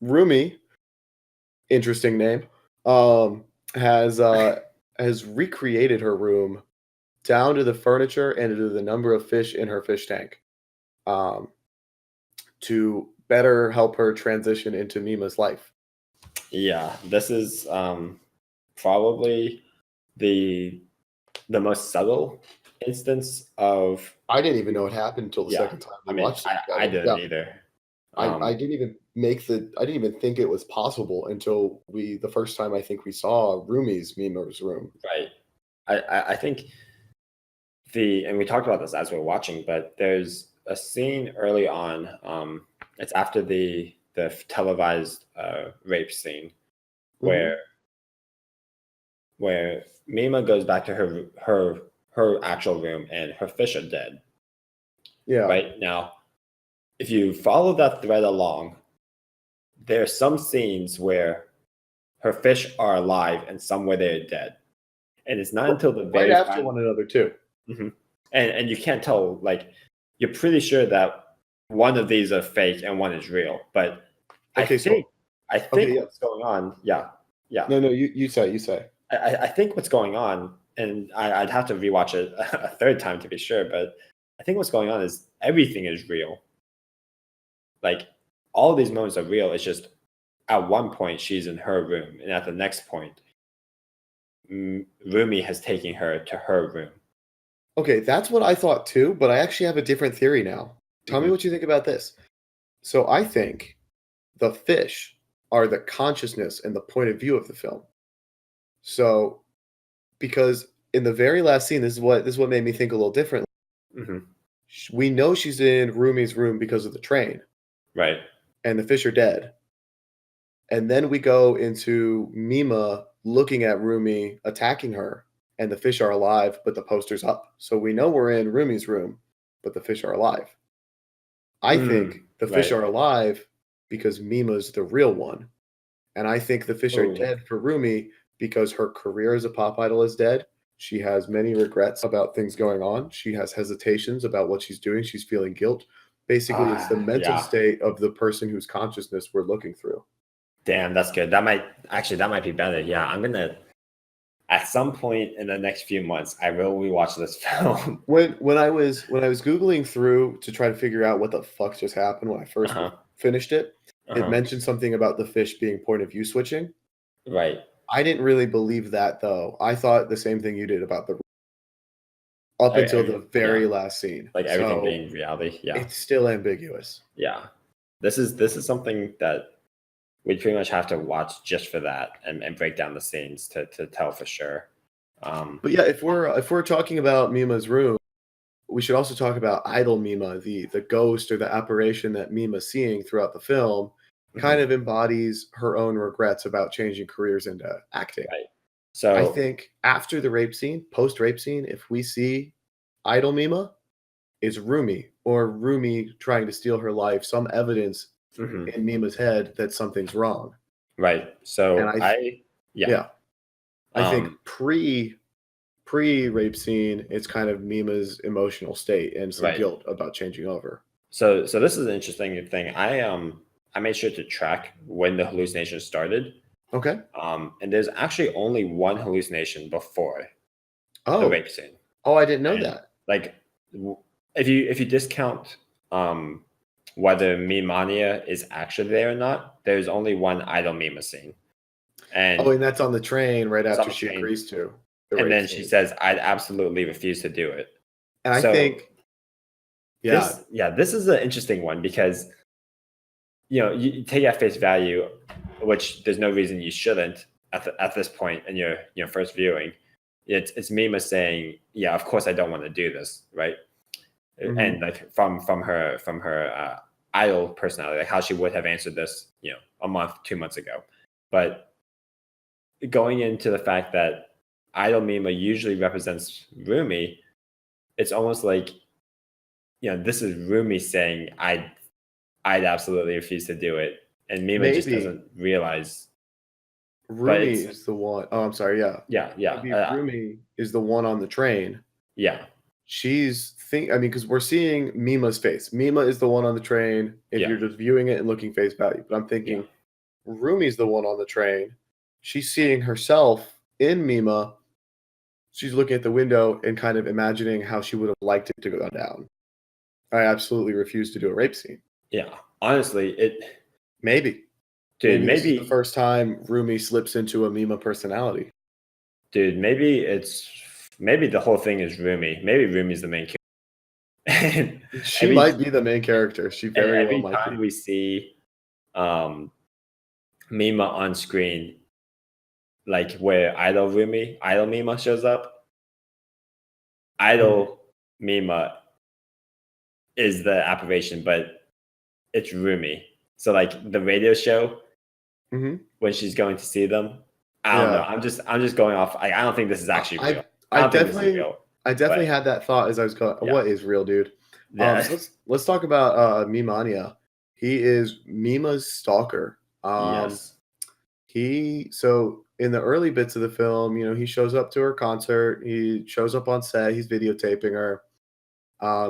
Rumi, interesting name, has recreated her room down to the furniture and to the number of fish in her fish tank, to better help her transition into Mima's life. Yeah, this is probably the most subtle instance of. I didn't even know it happened until the second time we watched it. I didn't either. I didn't even think it was possible until the first time I think we saw Rumi's Mima's room. Right. I think and we talked about this as we were watching, but there's a scene early on. It's after the televised rape scene where Mima goes back to her actual room and her fish are dead. Yeah. Right now, if you follow that thread along, there are some scenes where her fish are alive and some where they're dead, and it's not until the very right after one another too. And you can't tell. Like, you're pretty sure that one of these are fake and one is real, but I think what's going on. Yeah. No, you say. I think what's going on, and I'd have to rewatch it a third time to be sure, but I think what's going on is everything is real. Like, all of these moments are real. It's just at one point she's in her room, and at the next point, Rumi has taken her to her room. Okay, that's what I thought too, but I actually have a different theory now. Tell me what you think about this. So I think the fish are the consciousness and the point of view of the film. So, because in the very last scene, this is what made me think a little differently. We know she's in Rumi's room because of the train. Right. And the fish are dead. And then we go into Mima looking at Rumi, attacking her, and the fish are alive, but the poster's up. So we know we're in Rumi's room, but the fish are alive. I think the fish are alive because Mima's the real one. And I think the fish are dead for Rumi because her career as a pop idol is dead. She has many regrets about things going on. She has hesitations about what she's doing. She's feeling guilt. Basically, it's the mental state of the person whose consciousness we're looking through. Damn, that's good. That might be better. Yeah, I'm gonna at some point in the next few months, I will rewatch this film. When I was Googling through to try to figure out what the fuck just happened when I first Uh-huh. finished it, it Uh-huh. mentioned something about the fish being point of view switching. Right. I didn't really believe that though. I thought the same thing you did about the up until the very last scene. Like everything So being reality. Yeah. it's still ambiguous. Yeah. This is something that we pretty much have to watch just for that and break down the scenes to tell for sure. But yeah, if we're talking about Mima's room, we should also talk about Idol Mima, the ghost or the apparition that Mima's seeing throughout the film, kind of embodies her own regrets about changing careers into acting. Right. So I think after the rape scene, post rape scene, if we see Idol Mima, it's Rumi or Rumi trying to steal her life, some evidence in Mima's head that something's wrong. Right. So And I think pre rape scene, it's kind of Mima's emotional state and some guilt about changing over. So this is an interesting thing. I made sure to track when the hallucination started. Okay. And there's actually only one hallucination before the rape scene. Oh, I didn't know that. Like, if you discount whether Mimania is actually there or not, there's only one Idol Mima scene. And that's on the train right after she agrees to. And then she says, "I'd absolutely refuse to do it." And I think, this is an interesting one because, you take at face value, which there's no reason you shouldn't at this point in your first viewing. It's Mima saying, "Yeah, of course I don't want to do this," right? And like from her idol personality, like how she would have answered this, a month, 2 months ago. But going into the fact that Idol Mima usually represents Rumi, it's almost like, this is Rumi saying, I'd absolutely refuse to do it. And Mima just doesn't realize. Rumi is the one. Oh, I'm sorry. Yeah. Yeah. Maybe Rumi is the one on the train. Yeah. She's because we're seeing Mima's face. Mima is the one on the train if you're just viewing it and looking face value. But I'm thinking Rumi's the one on the train. She's seeing herself in Mima. She's looking at the window and kind of imagining how she would have liked it to go down. I absolutely refuse to do a rape scene. Yeah. Honestly, maybe. Dude, maybe this is the first time Rumi slips into a Mima personality. Dude, maybe the whole thing is Rumi. Maybe Rumi's the main character. She might be the main character. She very well might be. Every time we see Mima on screen, like where Idol Mima shows up, Idol Mima is the apparition, but it's Rumi. So like the radio show, when she's going to see them, I don't know. I'm just going off. I don't think this is actually real. I definitely had that thought as I was going. What is real, dude? Yeah. Let's talk about Mimania. He is Mima's stalker. Yes. So in the early bits of the film, he shows up to her concert. He shows up on set. He's videotaping her.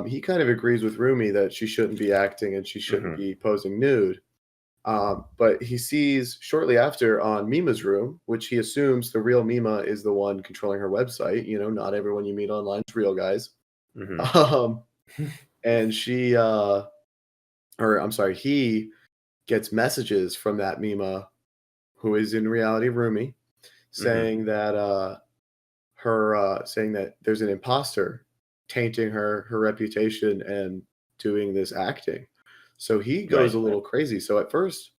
He kind of agrees with Rumi that she shouldn't be acting and she shouldn't be posing nude. But he sees shortly after on Mima's room, which he assumes the real Mima is the one controlling her website. Not everyone you meet online is real, guys. And he gets messages from that Mima, who is in reality Rumi, saying that saying that there's an imposter tainting her reputation and doing this acting. So he goes a little crazy. So at first,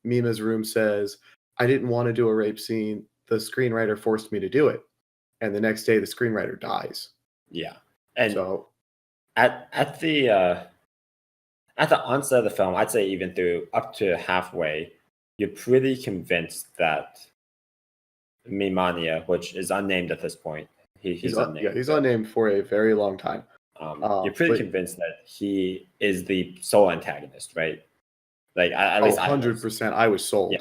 Mima's room says, "I didn't want to do a rape scene. The screenwriter forced me to do it." And the next day, the screenwriter dies. Yeah. And so at the onset of the film, I'd say even through up to halfway, you're pretty convinced that Mimania, which is unnamed at this point, he's unnamed. Yeah, he's unnamed for a very long time. You're pretty convinced that he is the sole antagonist, right? Like at least 100%. I was sold.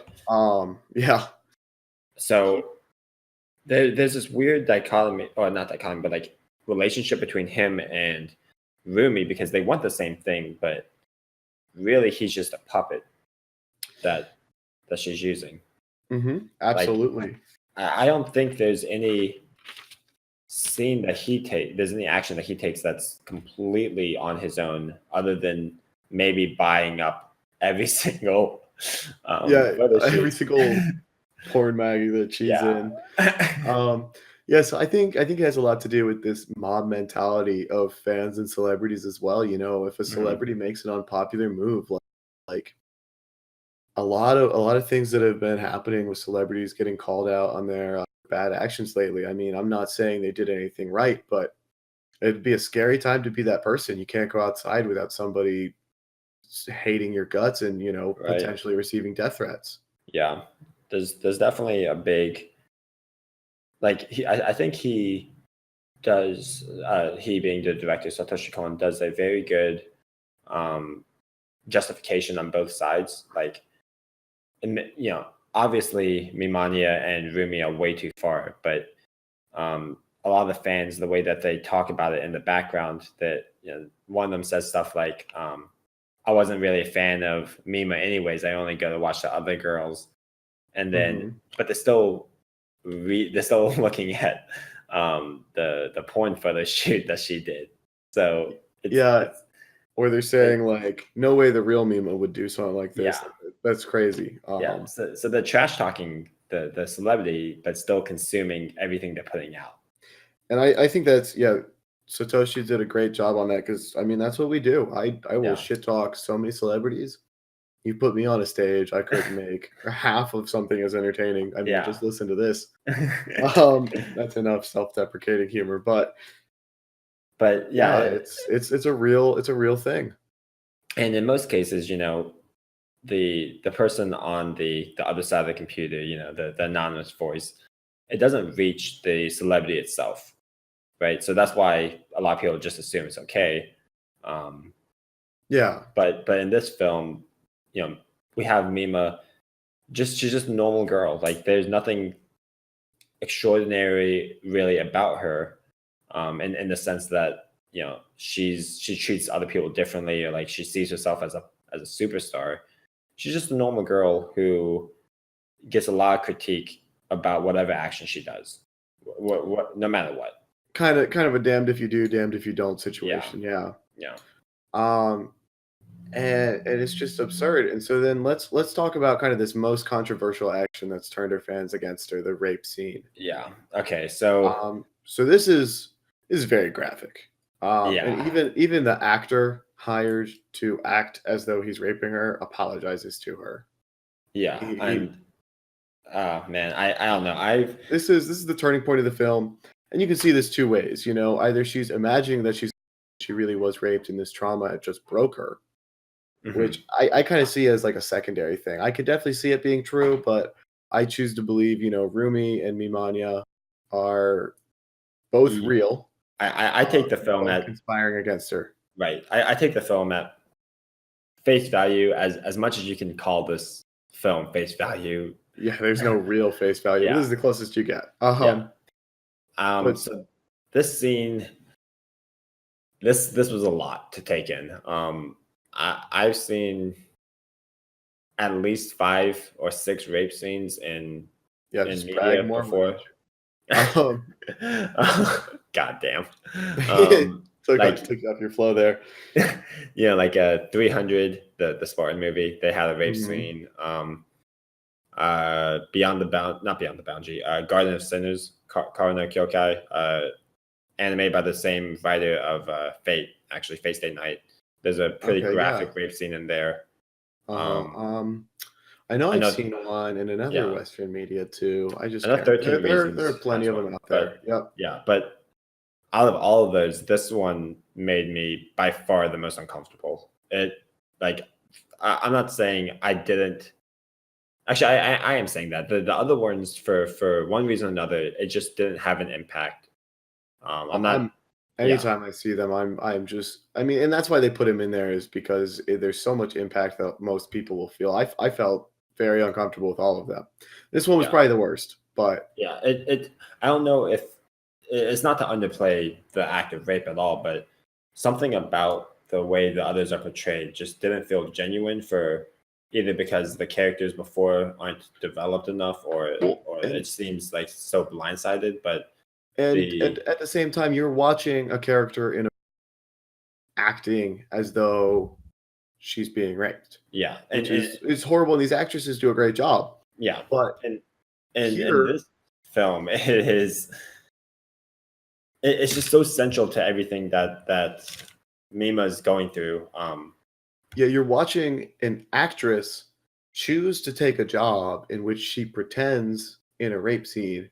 Yeah. So there's this weird dichotomy, or not dichotomy, but like relationship between him and Rumi because they want the same thing, but really he's just a puppet that she's using. Absolutely. Like, I don't think there's any scene that there's any action that he takes that's completely on his own, other than maybe buying up every single photo every shoot. single porn mag that she's in. So I think it has a lot to do with this mob mentality of fans and celebrities as well. You know, if a celebrity makes an unpopular move, like a lot of things that have been happening with celebrities getting called out on their bad actions lately. I mean, I'm not saying they did anything right, but it'd be a scary time to be that person. You can't go outside without somebody hating your guts and, you know, Right. potentially receiving death threats. Yeah, there's definitely a big, like, I think he does, he being the director, Satoshi Kon, does a very good justification on both sides. Like, you know, obviously Mimania and Rumi are way too far, but a lot of the fans, the way that they talk about it in the background, that, you know, one of them says stuff like, I wasn't really a fan of Mima anyways. I only go to watch the other girls. And then, but they're still looking at the porn photo shoot that she did. So or they're saying like, no way the real Mima would do something like this. Yeah. That's crazy. So they're trash talking the celebrity, but still consuming everything they're putting out. And I think that's Satoshi did a great job on that, because I mean that's what we do. I will shit talk so many celebrities. You put me on a stage, I couldn't make half of something as entertaining. I mean, just listen to this. That's enough self-deprecating humor, but yeah, it's a real thing. And in most cases, you know, the person on the other side of the computer, you know, the anonymous voice, it doesn't reach the celebrity itself, right? So that's why a lot of people just assume it's okay. But in this film, you know, we have Mima, she's just a normal girl. Like, there's nothing extraordinary really about her, in the sense that, you know, she treats other people differently, or like she sees herself as a superstar. She's just a normal girl who gets a lot of critique about whatever action she does, no matter what. Kind of a damned if you do, damned if you don't situation. And it's just absurd. And so then let's talk about kind of this most controversial action that's turned her fans against her, the rape scene. Yeah. Okay. So so this is very graphic. And even the actor hired to act as though he's raping her apologizes to her. Yeah. Oh man, I don't know. This is the turning point of the film, and you can see this two ways. You know, either she's imagining that she really was raped and this trauma had just broke her, which I kind of see as like a secondary thing. I could definitely see it being true, but I choose to believe, you know, Rumi and Mimania are both real. I take the film at conspiring against her. Right. I take the film at face value, as much as you can call this film face value. Yeah, there's no real face value. This is the closest you get. So this scene, this was a lot to take in. I've seen at least 5 or 6 rape scenes in media before. God damn. Took up your flow there. Yeah, like 300, the Spartan movie, they had a rape scene. Not Beyond the Boundary, Garden of Sinners, Karuna Kyokai, anime by the same writer of Fate, actually, Fate Stay Night. There's a pretty graphic rape scene in there. I know I've seen one in another Western media too. I just can't. 13 there are plenty of them out there. But out of all of those, this one made me by far the most uncomfortable. I'm not saying I didn't. Actually, I am saying that the other ones, for one reason or another, it just didn't have an impact. Anytime I see them, I'm just. I mean, and that's why they put him in there, is because there's so much impact that most people will feel. I felt very uncomfortable with all of them. This one was probably the worst, but I don't know if it's not to underplay the act of rape at all, but something about the way the others are portrayed just didn't feel genuine for either because the characters before aren't developed enough, or Well, it seems like so blindsided. But and the at the same time, you're watching a character acting as though she's being raped, yeah, which is horrible. And these actresses do a great job. yeah, But and here, this film it's just so central to everything that Mima is going through. yeah, you're watching an actress choose to take a job in which she pretends in a rape scene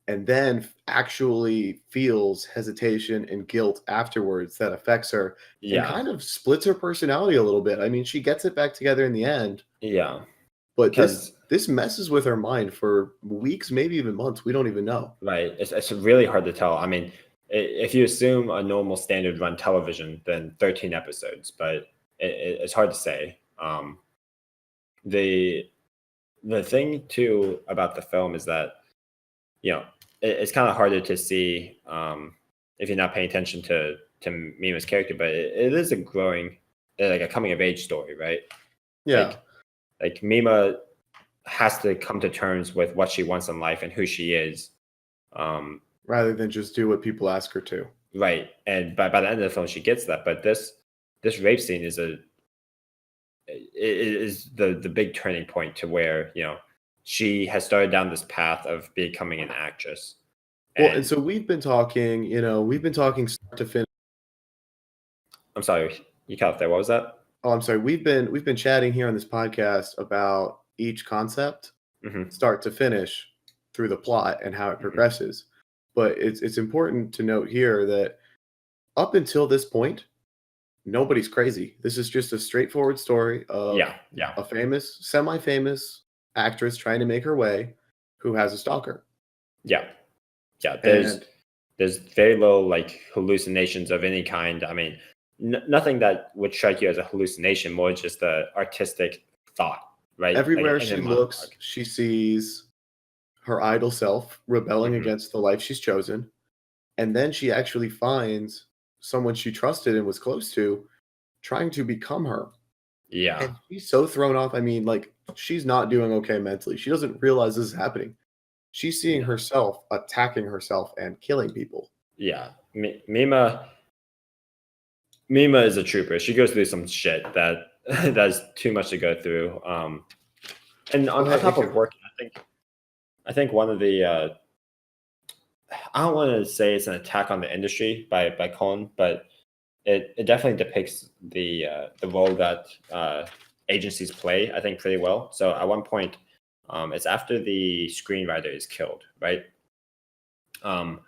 and then actually feels hesitation and guilt afterwards that affects her and Yeah, kind of splits her personality a little bit. I mean, she gets it back together in the end, yeah, but because this messes with her mind for weeks, maybe even months. We don't even know. right, it's really hard to tell. I mean, if you assume a normal standard run television, then 13 episodes, but it's hard to say. The the thing too about the film is that, you know, it's kind of harder to see if you're not paying attention to Mima's character, but it is a growing, like a coming of age story, right? Yeah. Like Mima has to come to terms with what she wants in life and who she is. Rather than just do what people ask her to. Right. And by the end of the film, she gets that. But this rape scene is the big turning point to where, you know, she has started down this path of becoming an actress. Well, and so we've been talking, start to finish. I'm sorry, you cut off there. What was that? Oh, I'm sorry. We've been chatting here on this podcast about each concept, Hmm. start to finish, through the plot and how it Hmm. progresses. But it's important to note here that up until this point, nobody's crazy. This is just a straightforward story of Yeah, yeah, a famous, semi-famous actress trying to make her way who has a stalker. yeah, yeah. And There's very little like hallucinations of any kind. I mean, nothing that would strike you as a hallucination, more just the artistic thought, right? Like everywhere in a she looks, monologue. she sees her idol self rebelling Hmm. against the life she's chosen. And then she actually finds someone she trusted and was close to trying to become her. Yeah, And she's so thrown off. I mean, like, she's not doing okay mentally. She doesn't realize this is happening. She's seeing yeah, herself attacking herself and killing people. yeah. Mima is a trooper. She goes through some shit that that's too much to go through. And Oh, on hey, top of working, I think one of the I don't want to say it's an attack on the industry by Kon, but it definitely depicts the role that agencies play, I think, pretty well. So at one point, it's after the screenwriter is killed, right? Um,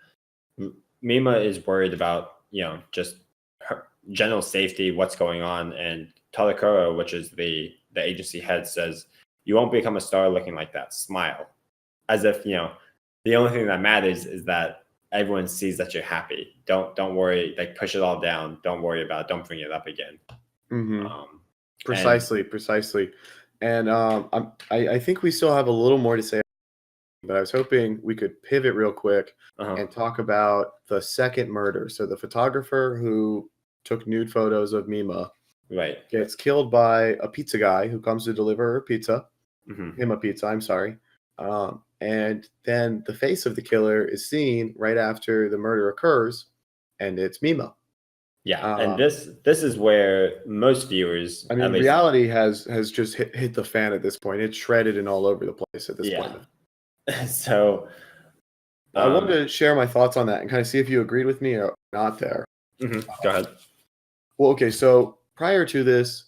Mima is worried about, you know, just her general safety, what's going on, and Tadakura, which is the agency head, says, "You won't become a star looking like that. Smile," as if, you know, the only thing that matters is that everyone sees that you're happy. Don't worry, like push it all down. Don't worry about it. Don't bring it up again. hmm Um, and precisely. And I think we still have a little more to say, but I was hoping we could pivot real quick uh and talk about the second murder. So the photographer who took nude photos of Mima right. gets killed by a pizza guy who comes to deliver her pizza, Hmm. him a pizza, I'm sorry. And then the face of the killer is seen right after the murder occurs, and it's Mima. Yeah, and Uh, this is where most viewers, I at mean, least, reality has just hit the fan at this point. It's shredded and all over the place at this point. yeah. So, Well, I wanted um, to share my thoughts on that and kind of see if you agreed with me or not there. go ahead. Well, okay, so prior to this,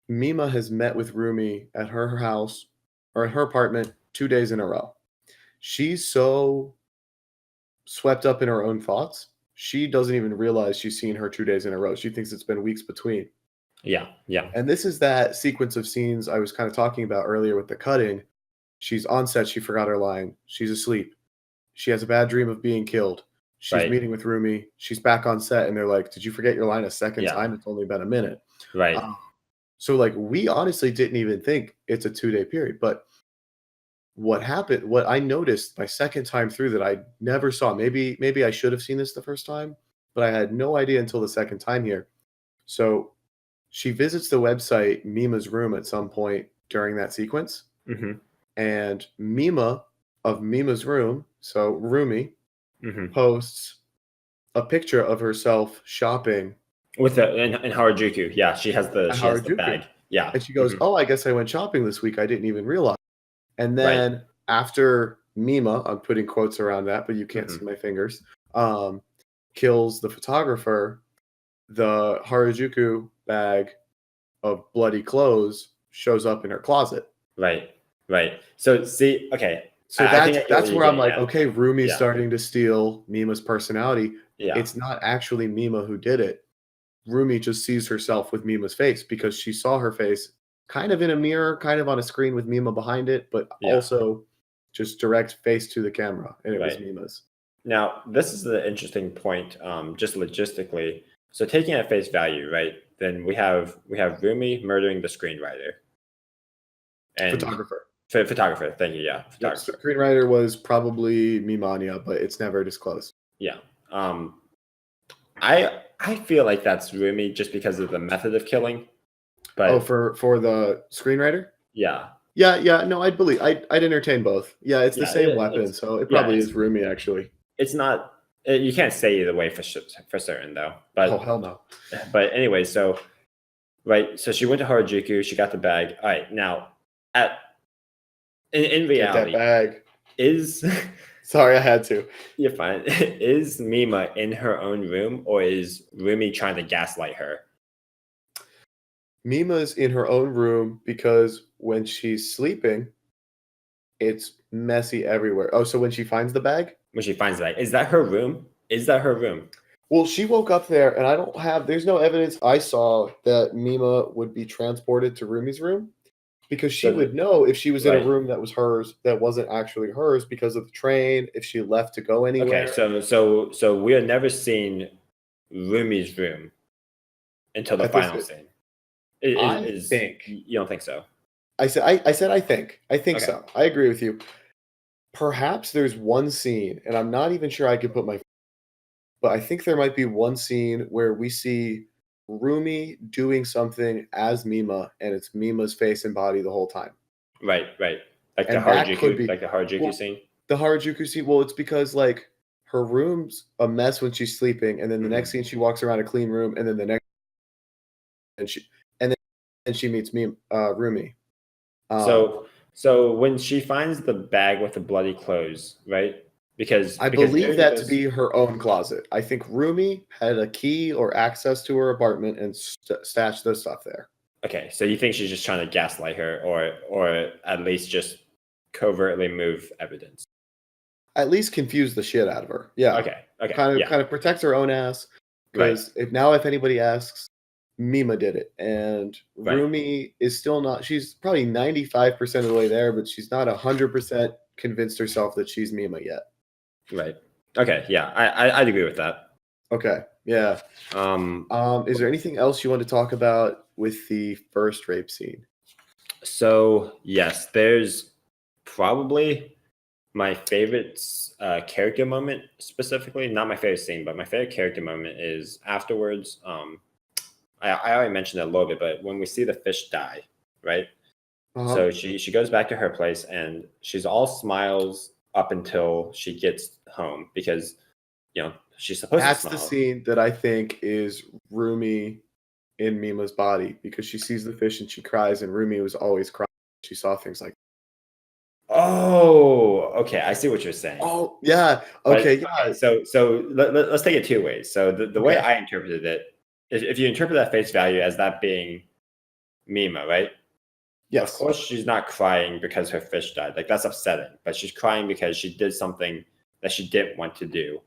Mima has met with Rumi at her house or at her apartment 2 days in a row. She's so swept up in her own thoughts, she doesn't even realize she's seen her 2 days in a row. She thinks it's been weeks between. Yeah, yeah, And this is that sequence of scenes I was kind of talking about earlier with the cutting. She's on set, she forgot her line. She's asleep. She has a bad dream of being killed. She's right, meeting with Rumi. She's back on set, and they're like, "Did you forget your line a second yeah, time? It's only been a minute." right, Um, so, like, we honestly didn't even think it's a 2 day period. But what happened, what I noticed my second time through that I never saw, maybe I should have seen this the first time, but I had no idea until the second time here. So she visits the website Mima's room at some point during that sequence. Mm-hmm. And Mima of Mima's room, so Rumi, Mm-hmm. posts a picture of herself shopping With the in Harajuku, yeah, she has the at bag. Harajuku. Yeah. And she goes, Mhm. "Oh, I guess I went shopping this week. I didn't even realize." And Right. then after Mima, I'm putting quotes around that, but you can't Mhm. see my fingers, kills the photographer, the Harajuku bag of bloody clothes shows up in her closet. Right. Right. So see, okay. So I think I get what that's you're where I'm getting like, at. okay, Rumi's Yeah. starting to steal Mima's personality. Yeah. It's not actually Mima who did it. Rumi just sees herself with Mima's face because she saw her face kind of in a mirror, kind of on a screen with Mima behind it, but Yeah. also just direct face to the camera, and it was Right. Mima's. Now, this is the interesting point, just logistically. So taking at face value, right? Then we have Rumi murdering the screenwriter and Photographer. photographer. Thank you. Yeah, Yep, photographer. screenwriter was probably Mimania, but it's never disclosed. Yeah. I feel like that's Rumi just because of the method of killing. But Oh, for the screenwriter? yeah, Yeah, no, I'd entertain both. Yeah, it's the yeah, same weapon, so it probably is Rumi actually. it's not. You can't say either way for certain though. Oh But hell no. anyway, so right, so she went to Harajuku. She got the bag. All right, now in Get that reality, bag. is Sorry, I had to. you're fine. Is Mima in her own room, or is Rumi trying to gaslight her? Mima's in her own room because when she's sleeping, it's messy everywhere. Oh, so when she finds the bag? When she finds that, is that her room? Is that her room? Well, she woke up there, and there's no evidence I saw that Mima would be transported to Rumi's room because she So would know if she was in a right. room that was hers that wasn't actually hers because of the train, if she left to go anywhere. Okay, so we have never seen Rumi's room until the At this, final scene. I Is think you don't think so? I said I think Okay. so. I agree with you. Perhaps there's one scene, and I'm not even sure I could put my, but I think there might be one scene where we see Rumi doing something as Mima, and it's Mima's face and body the whole time. Right. Like And that could be the Harajuku well, scene. the Harajuku scene. Well, it's because like her room's a mess when she's sleeping, and then the next scene she walks around a clean room, and then the next and she meets me, Rumi. So when she finds the bag with the bloody clothes, right? Because I believe that to be her own closet. I think Rumi had a key or access to her apartment and stashed the stuff there. okay. So you think she's just trying to gaslight her, or at least just covertly move evidence? At least confuse the shit out of her. Yeah. Okay. Kind Yeah. of protect her own ass. Because if anybody asks, Mima did it. And Right. Rumi is still not, she's probably 95% of the way there, but she's not 100% convinced herself that she's Mima yet. Right. Okay. Yeah. I'd agree with that. Okay. Yeah. Is there anything else you want to talk about with the first rape scene? So yes, there's probably my favorite character moment specifically. Not my favorite scene, but my favorite character moment is afterwards. I already mentioned it a little bit, but when we see the fish die, right? So she goes back to her place and she's all smiles up until she gets home because she's supposed That's to the smile. scene that I think is Rumi in Mima's body because she sees the fish and she cries, and Rumi was always crying. She saw things like, Oh, okay. I see what you're saying. oh yeah, okay, yeah. So let's take it two ways. So the way Okay. I interpreted it, if you interpret that face value as that being Mima, right? Yes. Of course, she's not crying because her fish died. Like that's upsetting. But she's crying because she did something that she didn't want to do.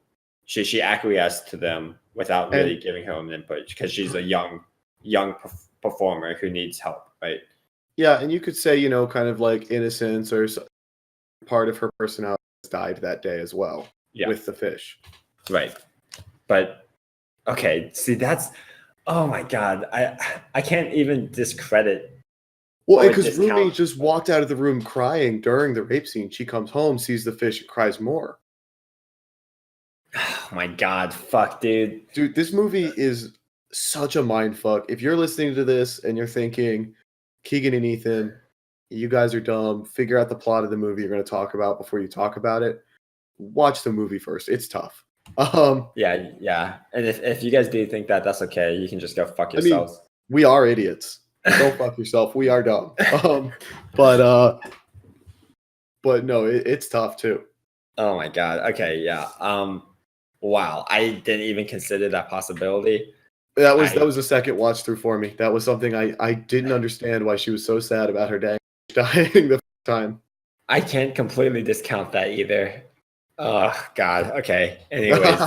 She acquiesced to them without really giving her own input because she's a young performer who needs help, right? Yeah, and you could say, kind of like innocence or part of her personality died that day as well with the fish. Right. But okay, see that's oh my god, I can't even discredit. Well, because Rumi just walked out of the room crying during the rape scene. She comes home, sees the fish, and cries more. Oh my god, fuck, dude. Dude, this movie is such a mind fuck. If you're listening to this and you're thinking, Keegan and Ethan, you guys are dumb. Figure out the plot of the movie you're going to talk about before you talk about it. Watch the movie first. It's tough. Yeah. And if you guys do think that, that's okay. You can just go fuck I mean, yourselves. we are idiots. Go fuck yourself. We are dumb. But no, it's tough too. Oh my god. Okay, yeah. Wow. I didn't even consider that possibility. That was the second watch through for me. That was something I didn't understand why she was so sad about her dang dying the first time. I can't completely discount that either. Oh god. Okay. Anyways,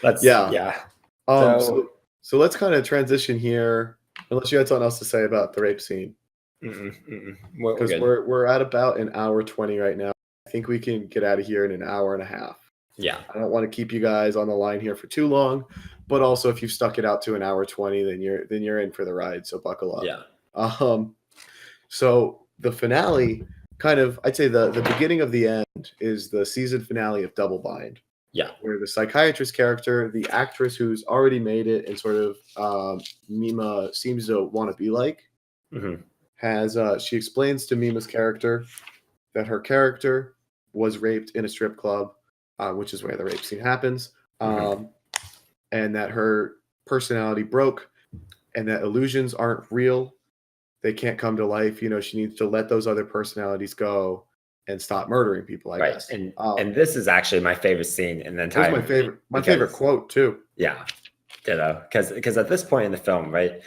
let's yeah. So let's kind of transition here. Unless you had something else to say about the rape scene. Because we're at about an hour 20 right now. I think we can get out of here in an hour and a half. Yeah. I don't want to keep you guys on the line here for too long, but also if you've stuck it out to an hour 20, then you're in for the ride. So buckle up. Yeah. So the finale, kind of, I'd say the beginning of the end is the season finale of Double Bind. Yeah. Where the psychiatrist character, the actress who's already made it and sort of Mima seems to want to be like, has she explains to Mima's character that her character was raped in a strip club, which is where the rape scene happens, and that her personality broke, and that illusions aren't real. They can't come to life. You know, she needs to let those other personalities go and stop murdering people, I guess. And this is actually my favorite scene in the entire movie. My favorite quote too. Yeah. Ditto. Because at this point in the film, right,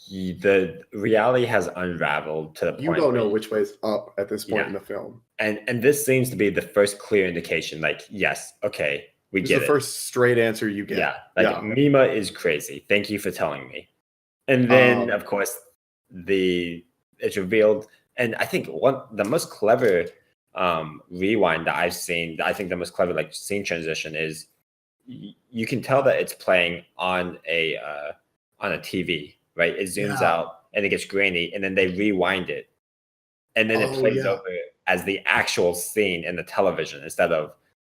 the reality has unraveled to the point you don't know which way's up at this point in the film. And this seems to be the first clear indication, like, yes, okay, we get it. The first straight answer you get. Yeah. Mima is crazy. Thank you for telling me. And then, of course, it's revealed. And I think the most clever rewind that I've seen, I think the most clever like scene transition is you can tell that it's playing on a TV, right? It zooms out and it gets grainy, and then they rewind it, and then it plays over as the actual scene in the television instead of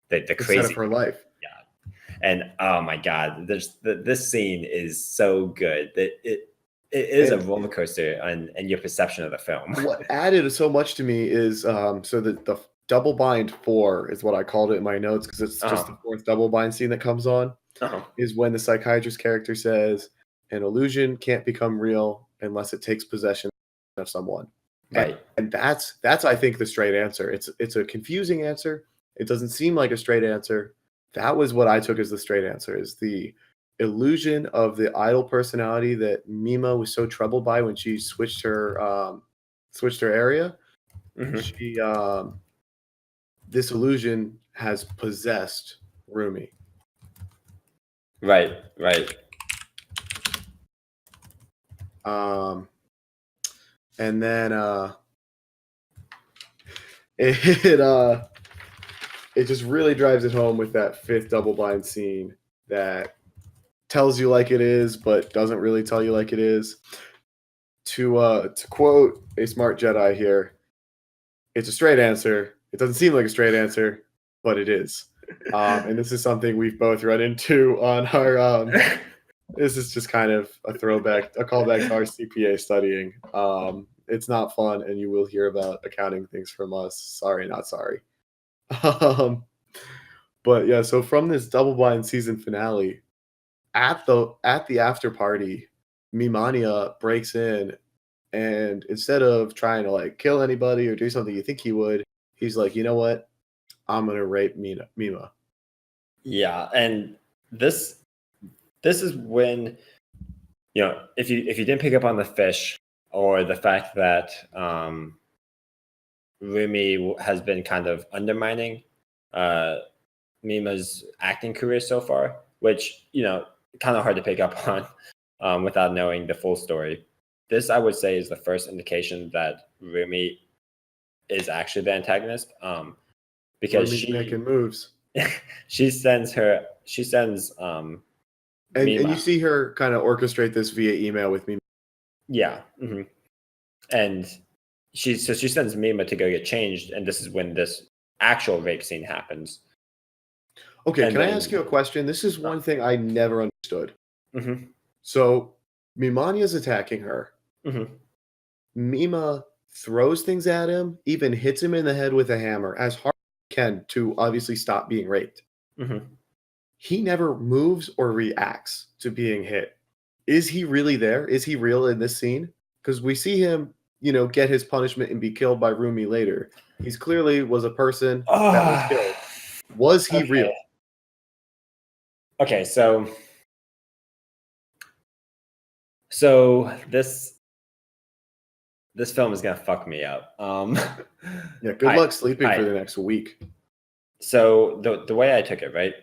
the crazy instead of her life. Yeah, and oh my god, this scene is so good that it is a roller coaster and your perception of the film. What added so much to me is so the Double Bind 4 is what I called it in my notes because it's just the fourth Double Bind scene that comes on. Is when the psychiatrist character says an illusion can't become real unless it takes possession of someone. Right. And that's I think the straight answer. It's a confusing answer. It doesn't seem like a straight answer. That was what I took as the straight answer, is the illusion of the idol personality that Mima was so troubled by when she switched her area. She this illusion has possessed Rumi. Right. And then it just really drives it home with that fifth Double Bind scene that tells you like it is, but doesn't really tell you like it is. To quote a smart Jedi here, it's a straight answer. It doesn't seem like a straight answer, but it is. And this is something we've both run into on our. This is just kind of a callback to our CPA studying. It's not fun, and you will hear about accounting things from us. Sorry, not sorry. But yeah, so from this Double Blind season finale, at the after party, Mimania breaks in, and instead of trying to like kill anybody or do something you think he would, he's like, you know what? I'm gonna rape Mima. Yeah, and this is when, you know, if you didn't pick up on the fish or the fact that Rumi has been kind of undermining Mima's acting career so far, which, you know, kind of hard to pick up on without knowing the full story. This, I would say, is the first indication that Rumi is actually the antagonist, because Rumi's making moves. she sends and you see her kind of orchestrate this via email with Mima. Yeah. And she sends Mima to go get changed, and this is when this actual rape scene happens. Okay, can I ask you a question? This is one thing I never understood. So Mimania's attacking her. Mima throws things at him, even hits him in the head with a hammer as hard as he can to obviously stop being raped. Mm-hmm. He never moves or reacts to being hit. Is he really there? Is he real in this scene? Because we see him, get his punishment and be killed by Rumi later. He's clearly was a person that was killed. Was he real? Okay, so this film is gonna fuck me up. Yeah, good luck sleeping for the next week. So the way I took it, right?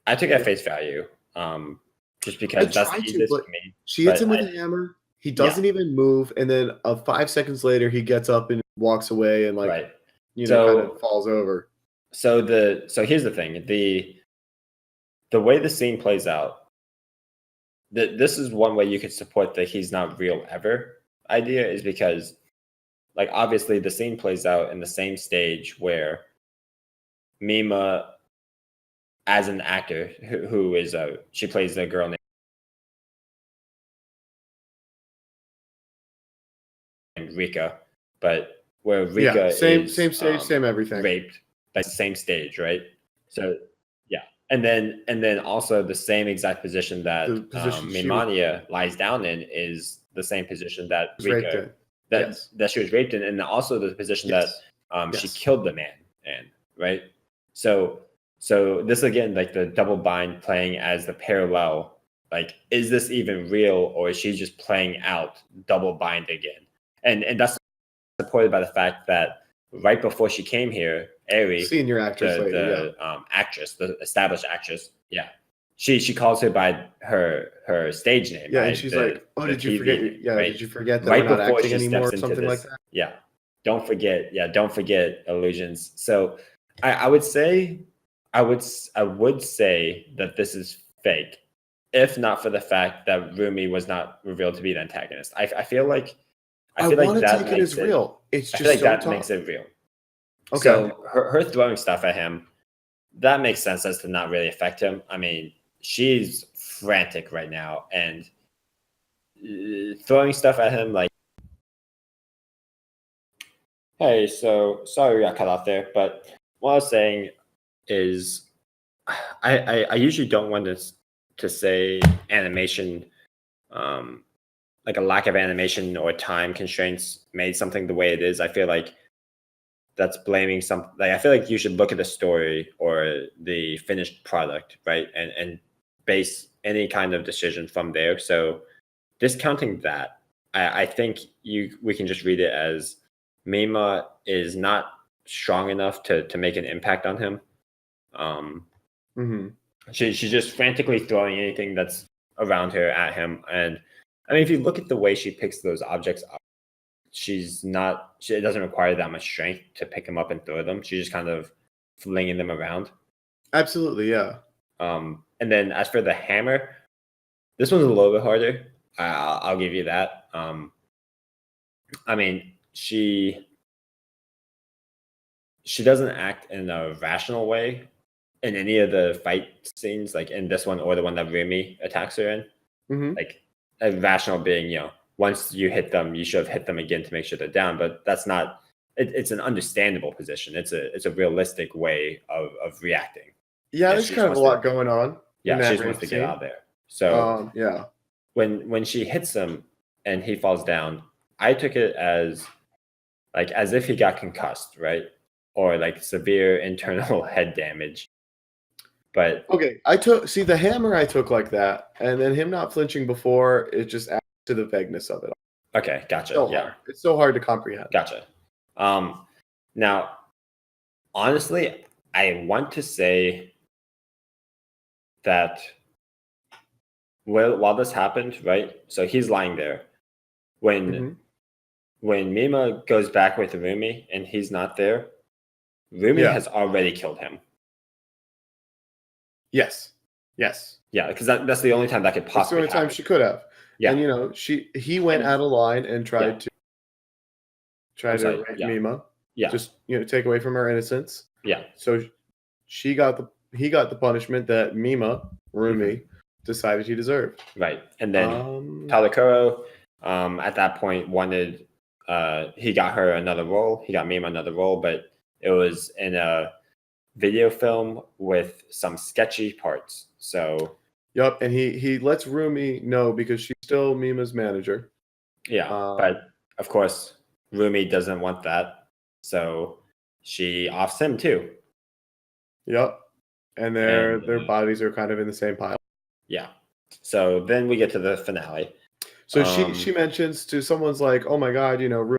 I took it at face value, just because that's the easiest for me. She hits him with a hammer. He doesn't even move, and then 5 seconds later, he gets up and walks away, and kind of falls over. So here's the thing: the way the scene plays out. This is one way you could support the "he's not real ever" idea, is because, like, obviously the scene plays out in the same stage where Mima, as an actor who is she plays a girl named Rika, but where Rika same is stage, same everything, raped, like the same stage, right? So yeah, and then also the same exact position that Mimania lies down in is the same position that Rika that she was raped in, and also the position that she killed the man in, right? So this again, like the double bind playing as the parallel, like, is this even real, or is she just playing out double bind again? And that's supported by the fact that right before she came here, Ari, senior actress, actress, the established actress, she calls her by her stage name. Yeah, right? And she's like, "Oh, did you forget? Did you forget that right we're not before acting she anymore, or steps something into this, like that?" Yeah, don't forget illusions. So I would say that this is fake, if not for the fact that Rumi was not revealed to be the antagonist. I feel like that take it as real. It's just I feel like so that tough. Makes it real. Okay. So her throwing stuff at him, that makes sense as to not really affect him. I mean, she's frantic right now, and throwing stuff at him like, hey, so sorry we got cut off there, but what I was saying is I usually don't want to say animation, like a lack of animation or time constraints made something the way it is. I feel like that's blaming something. Like, I feel like you should look at the story or the finished product, right, and base any kind of decision from there. So discounting that, I think we can just read it as Mima is not strong enough to make an impact on him. She's just frantically throwing anything that's around her at him. And I mean, if you look at the way she picks those objects up, it doesn't require that much strength to pick them up and throw them. She's just kind of flinging them around. Absolutely, yeah. And then as for the hammer, this one's a little bit harder. I'll give you that. I mean, she doesn't act in a rational way in any of the fight scenes, like in this one or the one that Rumi attacks her in. Mm-hmm. Like, a rational being, once you hit them, you should have hit them again to make sure they're down. But that's not. It's an understandable position. It's a realistic way of reacting. Yeah, there's kind of a lot going on. Yeah, she just wants to get out of there. So yeah, when she hits him and he falls down, I took it as if he got concussed, right, or like severe internal head damage. But okay, the hammer I took like that, and then him not flinching before, it just adds to the vagueness of it. Okay, gotcha. It's so hard to comprehend. Gotcha. Now, honestly, I want to say that while this happened, right? So he's lying there. When Mima goes back with Rumi and he's not there, Rumi has already killed him. Yes. Yeah, because that's the only time that could possibly That's the only happen. time she could have. Yeah. And he went out of line and tried to rape Mima. Yeah. Just take away from her innocence. Yeah. So he got the punishment that Rumi decided he deserved. Right. And then Tadakuro at that point wanted he got her another role. He got Mima another role, but it was in a video film with some sketchy parts. So Yup, and he lets Rumi know because she's still Mima's manager. yeah, but of course Rumi doesn't want that, so she offs him too. Yep, and their bodies are kind of in the same pile. Yeah. So then we get to the finale. So she mentions to someone's like, "Oh my God, Rumi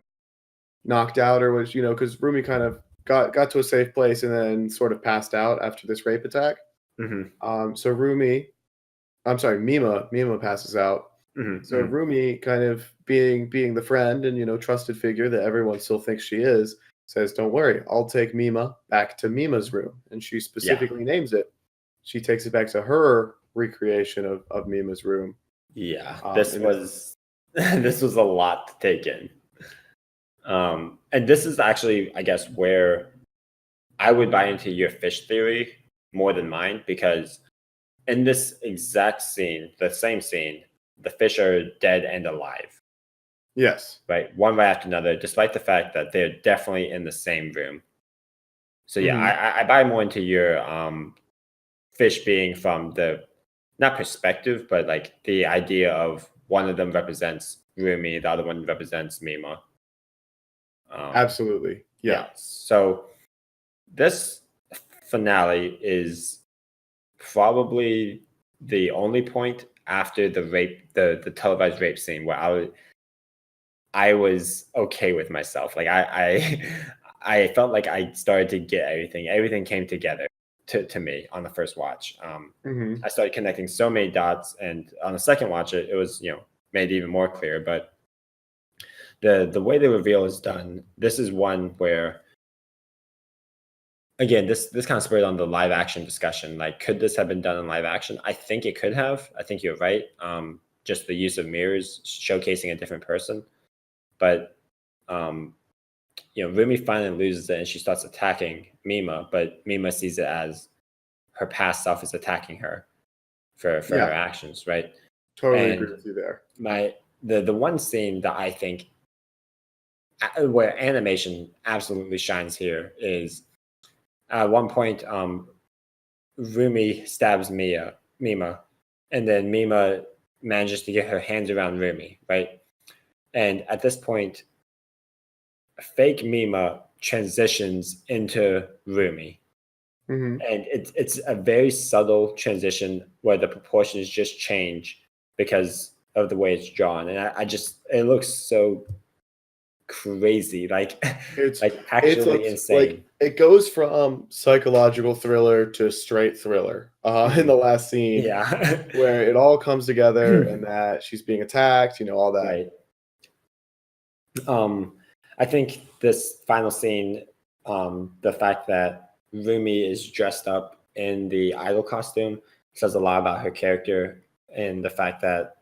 knocked out, or was because Rumi kind of got to a safe place and then sort of passed out after this rape attack. So Mima passes out. So Rumi, kind of being the friend and trusted figure that everyone still thinks she is, says, "Don't worry, I'll take Mima back to Mima's room," and she specifically names it. She takes it back to her recreation of Mima's room. Yeah, this was this was a lot to take in. And this is actually, I guess, where I would buy into your fish theory more than mine, because in this exact scene, the same scene, the fish are dead and alive. Yes. Right, one right after another, despite the fact that they're definitely in the same room. So yeah, I buy more into your fish being from the not perspective, but like the idea of one of them represents Rumi, the other one represents Mima. Absolutely. Yeah. So this finale is probably the only point after the rape, the televised rape scene, where I was okay with myself. Like I felt like I started to get everything. Everything came together to me on the first watch. I started connecting so many dots, and on the second watch, it was made even more clear. But the way the reveal is done, this is one where, again, this kind of spurred on the live action discussion. Like, could this have been done in live action? I think it could have. I think you're right. Just the use of mirrors showcasing a different person. But Rumi finally loses it and she starts attacking Mima, but Mima sees it as her past self is attacking her for her actions, right? Totally agree with you there. The one scene that I think where animation absolutely shines here is at one point Rumi stabs Mima, and then Mima manages to get her hands around Rumi, right? And at this point, fake Mima transitions into Rumi. And it's a very subtle transition where the proportions just change because of the way it's drawn. And it looks so crazy. Like it's actually insane. Like, it goes from psychological thriller to straight thriller in the last scene. Yeah. Where it all comes together and that she's being attacked, all that. Right. I think this final scene, the fact that Rumi is dressed up in the idol costume says a lot about her character, and the fact that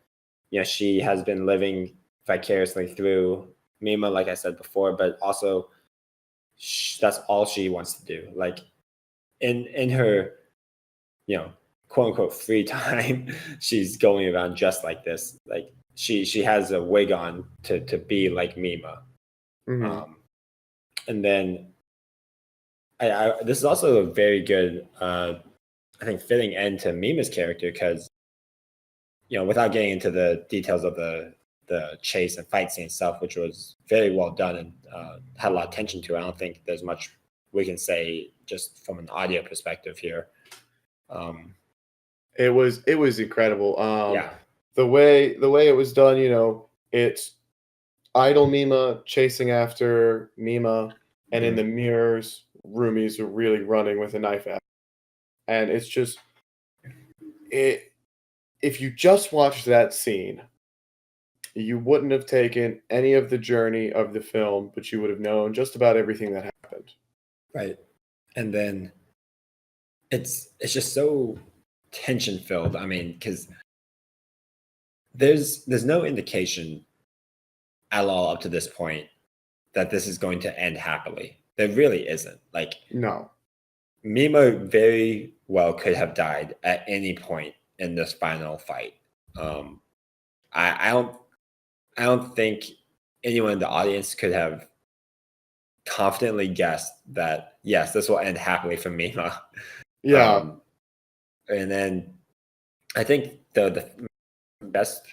she has been living vicariously through Mima, like I said before, but also that's all she wants to do. Like in her, quote unquote free time, she's going around just like this. Like she has a wig on to be like Mima. And then this is also a very good, I think, fitting end to Mima's character, because, without getting into the details of the chase and fight scene itself, which was very well done and had a lot of tension to it, I don't think there's much we can say just from an audio perspective here. It was incredible. The way it was done, it's idol Mima chasing after Mima, and in the mirrors, Rumi's really running with a knife at her. And it's just if you just watched that scene, you wouldn't have taken any of the journey of the film, but you would have known just about everything that happened. Right. And then it's just so tension filled. I mean, because there's no indication at all up to this point that this is going to end happily. There really isn't. Like, no. Mima very well could have died at any point in this final fight. I don't think anyone in the audience could have confidently guessed that yes, this will end happily for Mima. Yeah. And then I think the best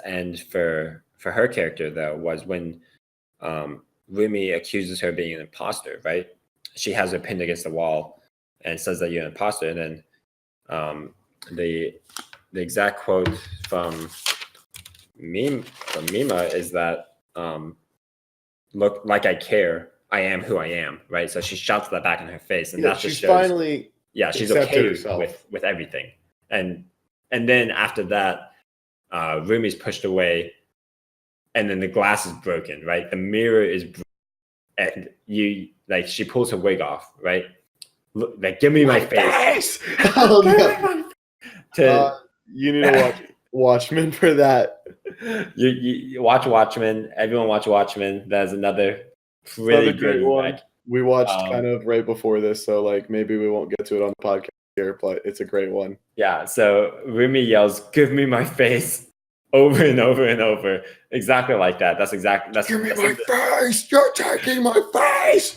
end for her character though was when Rumi accuses her of being an imposter, right? She has her pinned against the wall and says that you're an imposter, and then the exact quote from Mima is that look like I care, I am who I am, right? So she shouts that back in her face, and that just shows finally she's accepted okay herself. with everything. And then after that, Rumi's pushed away, and then the glass is broken, right? The mirror is broken, and she pulls her wig off, right? Look, like, give me my face. Oh, no. You need to watch Watchmen for that. You watch Watchmen. Everyone watch Watchmen. That's another really great one. back. We watched kind of right before this, so like maybe we won't get to it on the podcast here, but it's a great one. Yeah. So Rumi yells, "Give me my face," over and over and over, exactly like that. That's Give me my face. You're taking my face.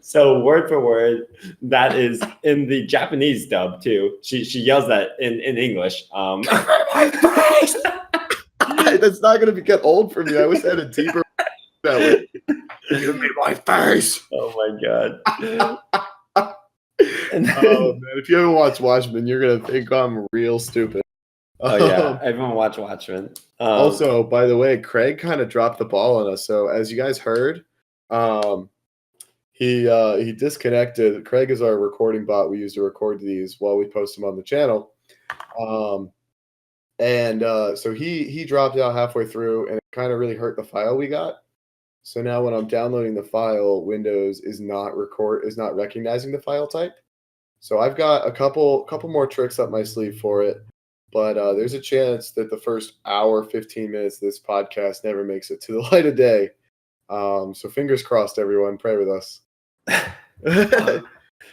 So word for word, that is in the Japanese dub too. She yells that in English. That's not gonna get old for me. I wish I had a deeper that way. Give me my face. Oh my god. And then, oh man, if you haven't watched Watchmen, you're gonna think I'm real stupid. Oh yeah, everyone watch Watchmen. Also, by the way, Craig kind of dropped the ball on us. So as you guys heard, he disconnected. Craig is our recording bot we use to record these while we post them on the channel. So he dropped out halfway through, and it kind of really hurt the file we got. So now when I'm downloading the file, Windows is not recognizing the file type. So I've got a couple more tricks up my sleeve for it. But there's a chance that the first hour, 15 minutes of this podcast never makes it to the light of day. So fingers crossed, everyone. Pray with us.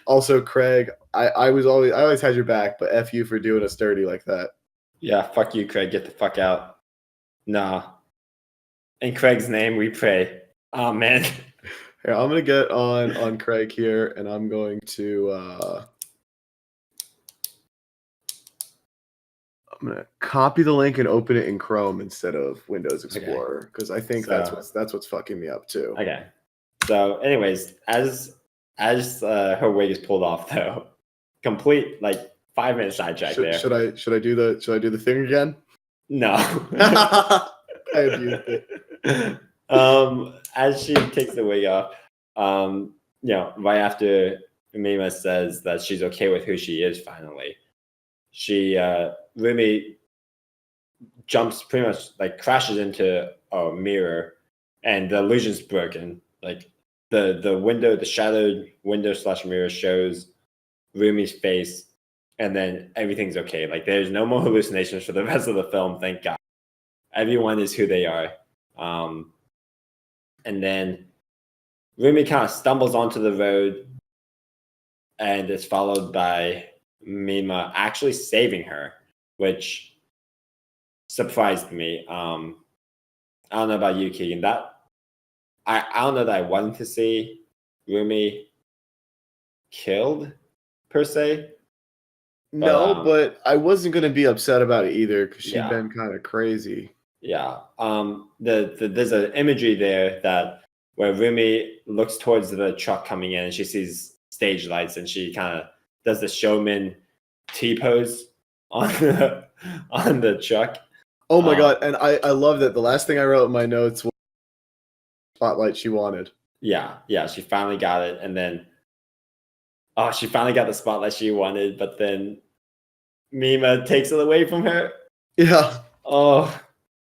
Also, Craig, I always had your back, but F you for doing us dirty like that. Yeah, fuck you, Craig. Get the fuck out. Nah. In Craig's name, we pray. Oh, man. Here, I'm going to get on Craig here, and I'm going to... I'm gonna copy the link and open it in Chrome instead of Windows Explorer because I think that's what's fucking me up too. Okay. So, anyways, as her wig is pulled off, though, complete 5-minute sidetrack there. Should I do the thing again? No. I abused it. As she takes the wig off, right after Mima says that she's okay with who she is finally, she Rumi jumps, pretty much crashes into a mirror, and the illusion's broken. The window, the shadowed window / mirror shows Rumi's face, and then everything's okay. There's no more hallucinations for the rest of the film, thank God. Everyone is who they are. And then Rumi kind of stumbles onto the road, and it's followed by Mima actually saving her, which surprised me. I don't know about you, Keegan. I don't know that I wanted to see Rumi killed per se. No, but I wasn't gonna be upset about it either because she'd been kind of crazy. Yeah. There's an imagery there where Rumi looks towards the truck coming in, and she sees stage lights, and she kind of does the showman T-pose on the truck. Oh my god! And I love that. The last thing I wrote in my notes was spotlight she wanted. Yeah, she finally got it, and then she finally got the spotlight she wanted, but then Mima takes it away from her. Yeah. Oh,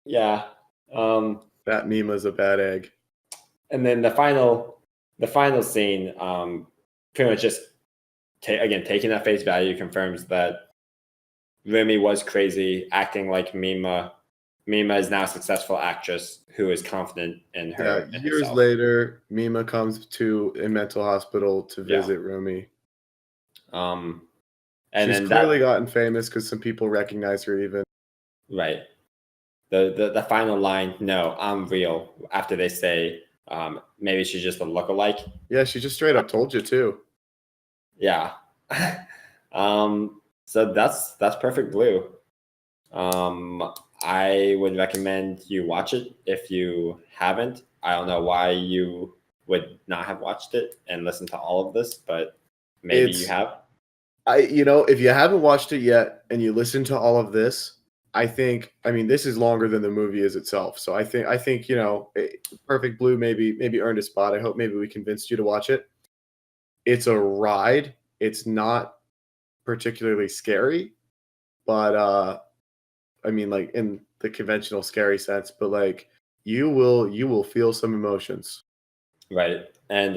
yeah. That Mima's a bad egg. And then the final scene, pretty much just taking that face value, confirms that Rumi was crazy, acting like Mima. Mima is now a successful actress who is confident in her. Yeah, years later, Mima comes to a mental hospital to visit Rumi. And She's then clearly gotten famous because some people recognize her even. right. The final line, no, I'm real. After they say, maybe she's just a lookalike. Yeah, she just straight up told you too. Yeah. So that's Perfect Blue. I would recommend you watch it if you haven't. I don't know why you would not have watched it and listened to all of this, but maybe you have. If you haven't watched it yet and you listen to all of this, I mean, this is longer than the movie is itself. So I think Perfect Blue maybe earned a spot. I hope maybe we convinced you to watch it. It's a ride. It's not particularly scary, but I mean, like in the conventional scary sense, but like you will feel some emotions. Right. And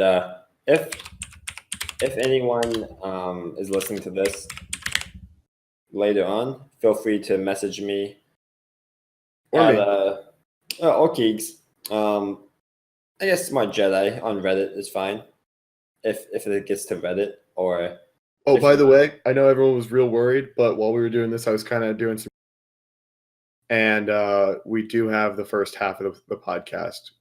if anyone is listening to this later on, feel free to message me Or at me. or Keegs. I guess Smart Jedi on Reddit is fine if it gets to Reddit or. Oh, by the way, I know everyone was real worried, but while we were doing this, I was kind of doing some, and we do have the first half of the podcast.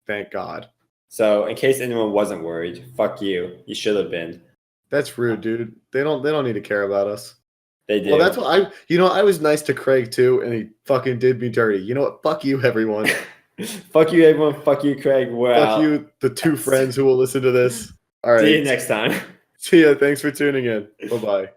Thank God. So, in case anyone wasn't worried, fuck you. You should have been. That's rude, dude. They don't need to care about us. They do. Well, that's what I was nice to Craig too, and he fucking did me dirty. You know what? Fuck you, everyone. Fuck you, everyone. Fuck you, Craig. We're Fuck out. you, the two friends who will listen to this. All right. See you next time. See ya. Thanks for tuning in. Bye-bye.